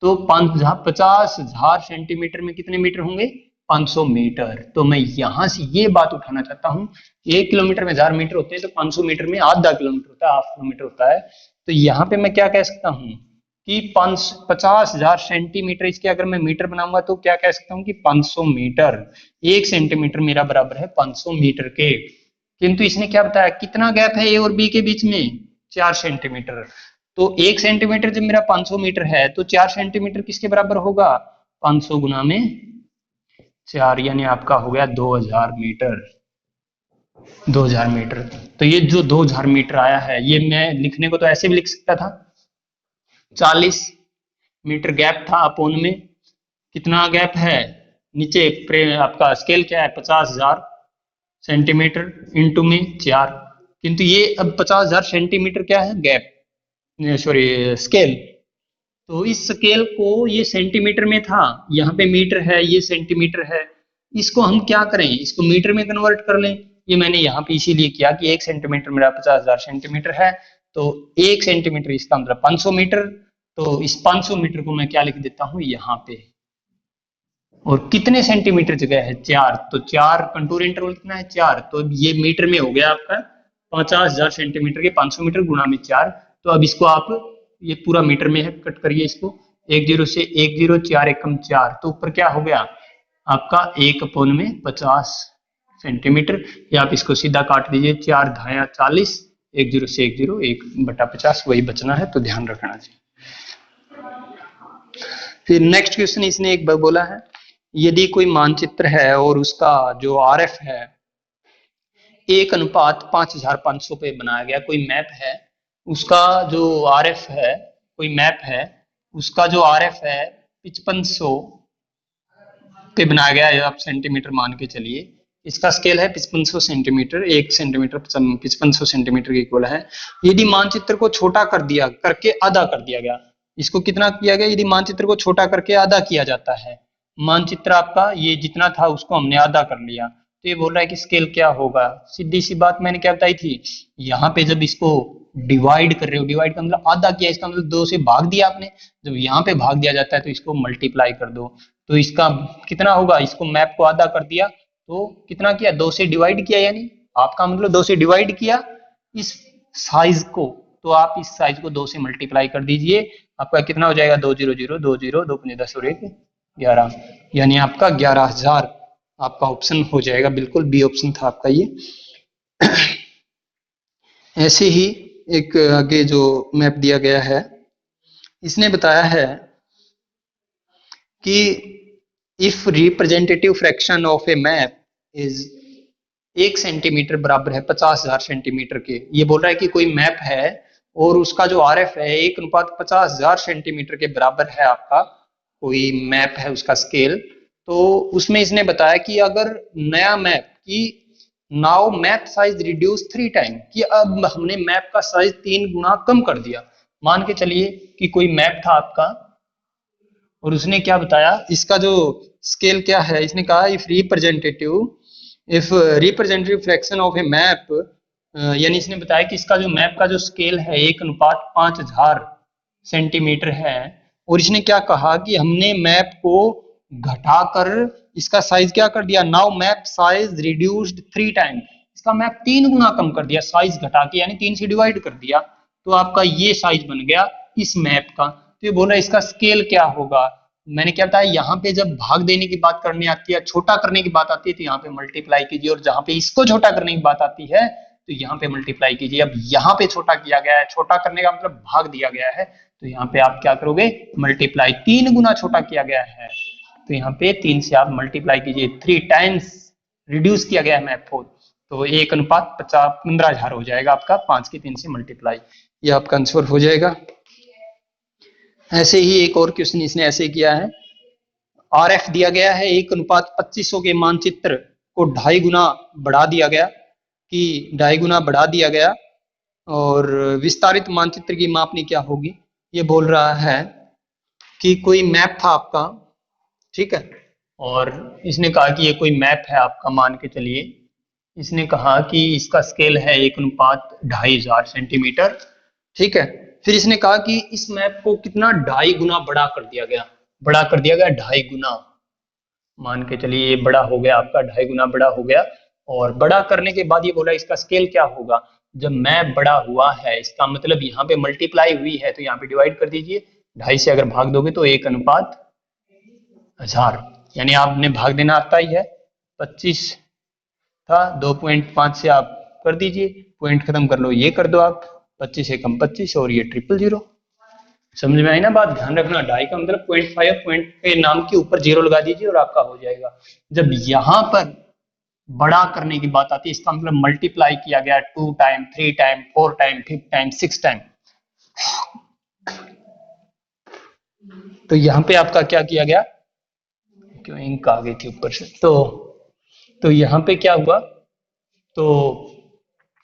तो 50,000 सेंटीमीटर में कितने मीटर होंगे, 500 मीटर। तो मैं यहां से ये बात उठाना चाहता हूं, 1 किलोमीटर में 1,000 मीटर होते हैं, तो 500 मीटर में आधा किलोमीटर होता है, हाफ किलोमीटर होता है। तो यहाँ पे मैं क्या कह सकता हूँ कि 50,000 सेंटीमीटर, इसके अगर मैं मीटर बनाऊंगा तो क्या कह सकता हूँ कि 500 मीटर, 1 सेंटीमीटर मेरा बराबर है 500 मीटर के। किंतु इसने क्या बताया, कितना गैप है ए और बी के बीच में, 4 सेंटीमीटर। तो 1 सेंटीमीटर जब मेरा 500 मीटर है तो 4 सेंटीमीटर किसके बराबर होगा, 500 गुना में 4, यानी आपका हो गया 2,000 मीटर। 2000 मीटर। तो ये जो 2000 मीटर आया है, ये मैं लिखने को तो ऐसे भी लिख सकता था, 40 मीटर गैप था अपोन में, कितना गैप है नीचे, आपका स्केल क्या है 50,000 सेंटीमीटर इंटू में 4, किंतु ये अब 50,000 सेंटीमीटर क्या है गैप, सॉरी स्केल। तो इस स्केल को ये सेंटीमीटर में था, यहाँ पे मीटर है, ये सेंटीमीटर है, इसको हम क्या करें, इसको मीटर में कन्वर्ट कर लें। ये मैंने यहाँ पे इसीलिए किया कि 1 सेंटीमीटर मेरा 50,000 सेंटीमीटर है, तो 1 सेंटीमीटर इसका मतलब 500 मीटर। तो इस 500 मीटर को मैं क्या लिख देता हूँ यहाँ पे, और कितने सेंटीमीटर जगह है 4, तो 4 कंटूर इंटरवल कितना है 4, तो ये मीटर में हो गया आपका 50,000 सेंटीमीटर के 500 मीटर गुणा में 4। तो अब इसको आप ये पूरा मीटर में है, कट करिए इसको, 10 से 10, 4 एकम 4, तो ऊपर क्या हो गया आपका 1/50 सेंटीमीटर, या आप इसको सीधा काट दीजिए, 4 धाया 40, 10 से 10, 1/50 वही बचना है, तो ध्यान रखना चाहिए। फिर नेक्स्ट क्वेश्चन इसने एक बार बोला है, यदि कोई मानचित्र है और उसका जो आरएफ है 1:5500 पे बनाया गया, कोई मैप है, उसका जो आरएफ है, कोई मैप है, उसका जो आरएफ है 5500 पे बनाया गया है, आप सेंटीमीटर मान के चलिए, इसका स्केल है 5500 सेंटीमीटर, 1 सेंटीमीटर 5500 सेंटीमीटर के इक्वल है। यदि मानचित्र को छोटा कर दिया करके आधा कर दिया गया, इसको कितना किया गया, यदि मानचित्र को छोटा करके आधा किया जाता है, मानचित्र आपका ये जितना था उसको हमने आधा कर लिया, तो ये बोल रहा है कि स्केल क्या होगा। सीधी सी बात मैंने क्या बताई थी, यहाँ पे जब इसको डिवाइड कर रहे हो, डिवाइड का मतलब आधा किया, इसका मतलब 2 से भाग दिया आपने, जब यहाँ पे भाग दिया जाता है तो इसको मल्टीप्लाई कर दो, तो इसका कितना होगा, इसको मैप को आधा कर दिया तो कितना किया, 2 से डिवाइड किया, यानी आपका मतलब 2 से डिवाइड किया इस साइज को, तो आप इस साइज को 2 से मल्टीप्लाई कर दीजिए, आपका कितना हो जाएगा 200, 20, 2 5 10 और 1 11, यानी आपका 11,000 आपका ऑप्शन हो जाएगा, बिल्कुल बी ऑप्शन था आपका ये। ऐसे ही एक आगे जो मैप दिया गया है, इसने बताया है कि if representative fraction of A map is 1 centimetre बराबर है 50,000 सेंटीमीटर के, ये बोल रहा है कि कोई मैप है और उसका जो आरएफ है 1:50,000 सेंटीमीटर के बराबर है, आपका कोई मैप है उसका स्केल, तो उसमें इसने बताया कि अगर नया मैप की now map size reduce 3 time, कि अब हमने मैप का साइज 3 गुना कम कर दिया। मान के चलिए कि कोई मैप था आपका और उसने क्या बताया, इसका जो स्केल क्या है, इसने कहा if representative fraction of A map, यानी इसने बताया कि इसका जो मैप का जो स्केल है 1:5000 सेंटीमीटर है, और इसने क्या कहा कि हमने मैप को घटाकर इसका साइज क्या कर दिया, now map size reduced 3 time, इसका मैप 3 गुना कम कर दिया साइज घटा के, यानी 3 से डिवाइड कर दिया, तो आपका ये साइज बन गया इस मैप का। तो ये बोल रहा है इसका स्केल क्या होगा, मैंने क्या बताया, यहाँ पे जब भाग देने की बात करने आती है, छोटा करने की बात आती है, तो यहाँ पे मल्टीप्लाई कीजिए, और जहां पे इसको छोटा करने की बात आती है तो यहाँ पे मल्टीप्लाई कीजिए। अब यहाँ पे छोटा किया गया है, छोटा करने का मतलब भाग दिया गया है, तो यहाँ पे आप क्या करोगे मल्टीप्लाई, 3 गुना छोटा किया गया है, तो यहाँ पे 3 से आप मल्टीप्लाई कीजिए, 3 टाइम्स रिड्यूस किया गया है मैप को, तो 1:15,000 हो जाएगा आपका, 5 के 3 से मल्टीप्लाई, ये आपका आंसर हो जाएगा। ऐसे ही एक और क्वेश्चन इसने ऐसे किया है, आरएफ दिया गया है 1:2500 के मानचित्र को 2.5 गुना बढ़ा दिया गया, कि 2.5 गुना बढ़ा दिया गया, और विस्तारित मानचित्र की मापनी क्या होगी, ये बोल रहा है कि कोई मैप था आपका, ठीक है, और इसने कहा कि ये कोई मैप है आपका, मान के चलिए, इसने कहा कि इसका स्केल है 1:2500 सेंटीमीटर, ठीक है, फिर इसने कहा कि इस मैप को कितना 2.5 गुना बड़ा कर दिया गया, 2.5 गुना, मान के चलिए ये बड़ा हो गया आपका, 2.5 गुना बड़ा हो गया, और बड़ा करने के बाद ये बोला इसका स्केल क्या होगा, जब मैप बड़ा हुआ है इसका मतलब यहाँ पे मल्टीप्लाई हुई है, तो यहाँ पे डिवाइड कर दीजिए, 2.5 से अगर भाग दोगे तो 1:1000, यानी आपने भाग देना आता ही है, 25 था, 2.5 से आप कर दीजिए, पॉइंट खत्म कर लो, ये कर दो आप, 25 एकम 25 और ये 000, समझ में आई ना बात, ध्यान रखना, 2.5 का मतलब 0.5, पॉइंट के नाम के ऊपर 0 लगा दीजिए और आपका हो जाएगा। जब यहाँ पर बड़ा करने की बात आती है, इसका मतलब मल्टीप्लाई किया गया 2 time, 3 time, 4 time, 5 time, 6 time. तो यहाँ पे आपका क्या किया गया, क्यों इंक आ गई थी ऊपर से, तो यहाँ पे क्या हुआ, तो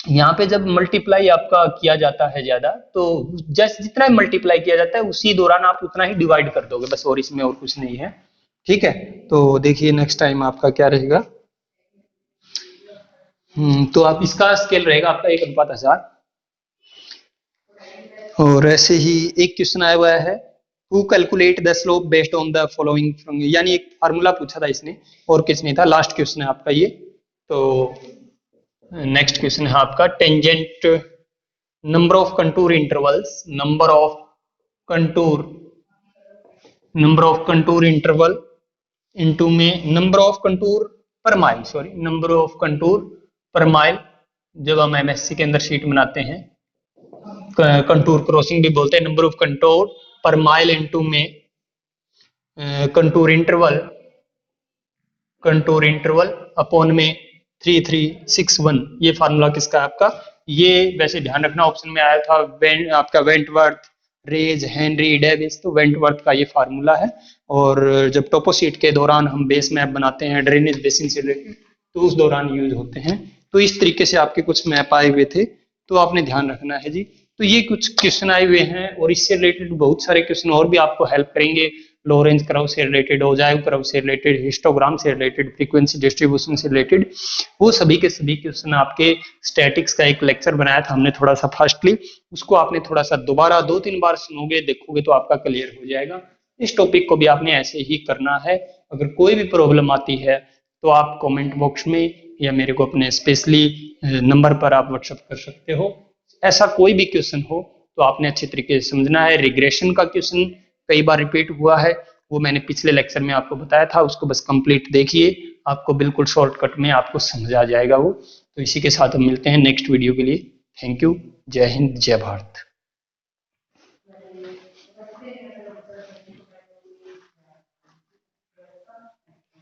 यहाँ पे जब मल्टीप्लाई आपका किया जाता है ज्यादा, तो जैसे जितना मल्टीप्लाई किया जाता है उसी दौरान आप उतना ही डिवाइड कर दोगे बस, और इसमें और कुछ नहीं है। ठीक है, तो देखिए नेक्स्ट टाइम आपका क्या रहेगा। तो आप इसका स्केल रहेगा आपका 1:1000। और ऐसे ही एक क्वेश्चन आया हुआ है, who calculate the slope based on the following from, यानी एक फार्मूला पूछा था इसने और कुछ नहीं था। लास्ट क्वेश्चन है आपका ये। तो नेक्स्ट क्वेश्चन है आपका, tangent number of contour intervals, number of contour interval into में number of contour per mile, sorry number of contour per mile, जब हम एमएससी के अंदर शीट बनाते हैं, कंटूर क्रॉसिंग भी बोलते हैं, number of contour per mile into में कंटूर इंटरवल अपॉन में 3361। ये फार्मूला किसका है आपका, ये वैसे ध्यान रखना ऑप्शन में आया था आपका वेंटवर्थ, रेज, हेनरी, डेविस, तो वेंटवर्थ का ये फार्मूला है। और जब टोपोशीट के दौरान हम बेस मैप बनाते हैं ड्रेनेज बेसिन से रिलेटेड, तो उस दौरान यूज होते हैं। तो इस तरीके से आपके कुछ मैप आए हुए थे, तो आपने ध्यान रखना है जी। तो ये कुछ क्वेश्चन आए हुए हैं, और इससे रिलेटेड बहुत सारे क्वेश्चन और भी आपको हेल्प करेंगे, लॉरेंज कर्व से रिलेटेड, ओजाइव कर्व से रिलेटेड, हिस्टोग्राम से रिलेटेड, फ्रीक्वेंसी डिस्ट्रीब्यूशन से रिलेटेड, वो सभी के सभी क्वेश्चन आपके स्टैटिक्स का एक लेक्चर बनाया था हमने थोड़ा सा फास्टली, उसको आपने थोड़ा सा दोबारा 2-3 बार सुनोगे, देखोगे तो आपका क्लियर हो जाएगा। इस टॉपिक को भी आपने ऐसे ही करना है। अगर कोई भी प्रॉब्लम आती है तो आप कमेंट बॉक्स में या मेरे को अपने स्पेशली नंबर पर आप व्हाट्सएप कर सकते हो। ऐसा कोई भी क्वेश्चन हो तो आपने अच्छे तरीके से समझना है। रिग्रेशन का क्वेश्चन कई बार रिपीट हुआ है, वो मैंने पिछले लेक्चर में आपको बताया था, उसको बस कंप्लीट देखिए, आपको बिल्कुल शॉर्टकट में आपको समझ आ जाएगा वो। तो इसी के साथ हम मिलते हैं नेक्स्ट वीडियो के लिए। Thank you. जय हिंद, जय भारत।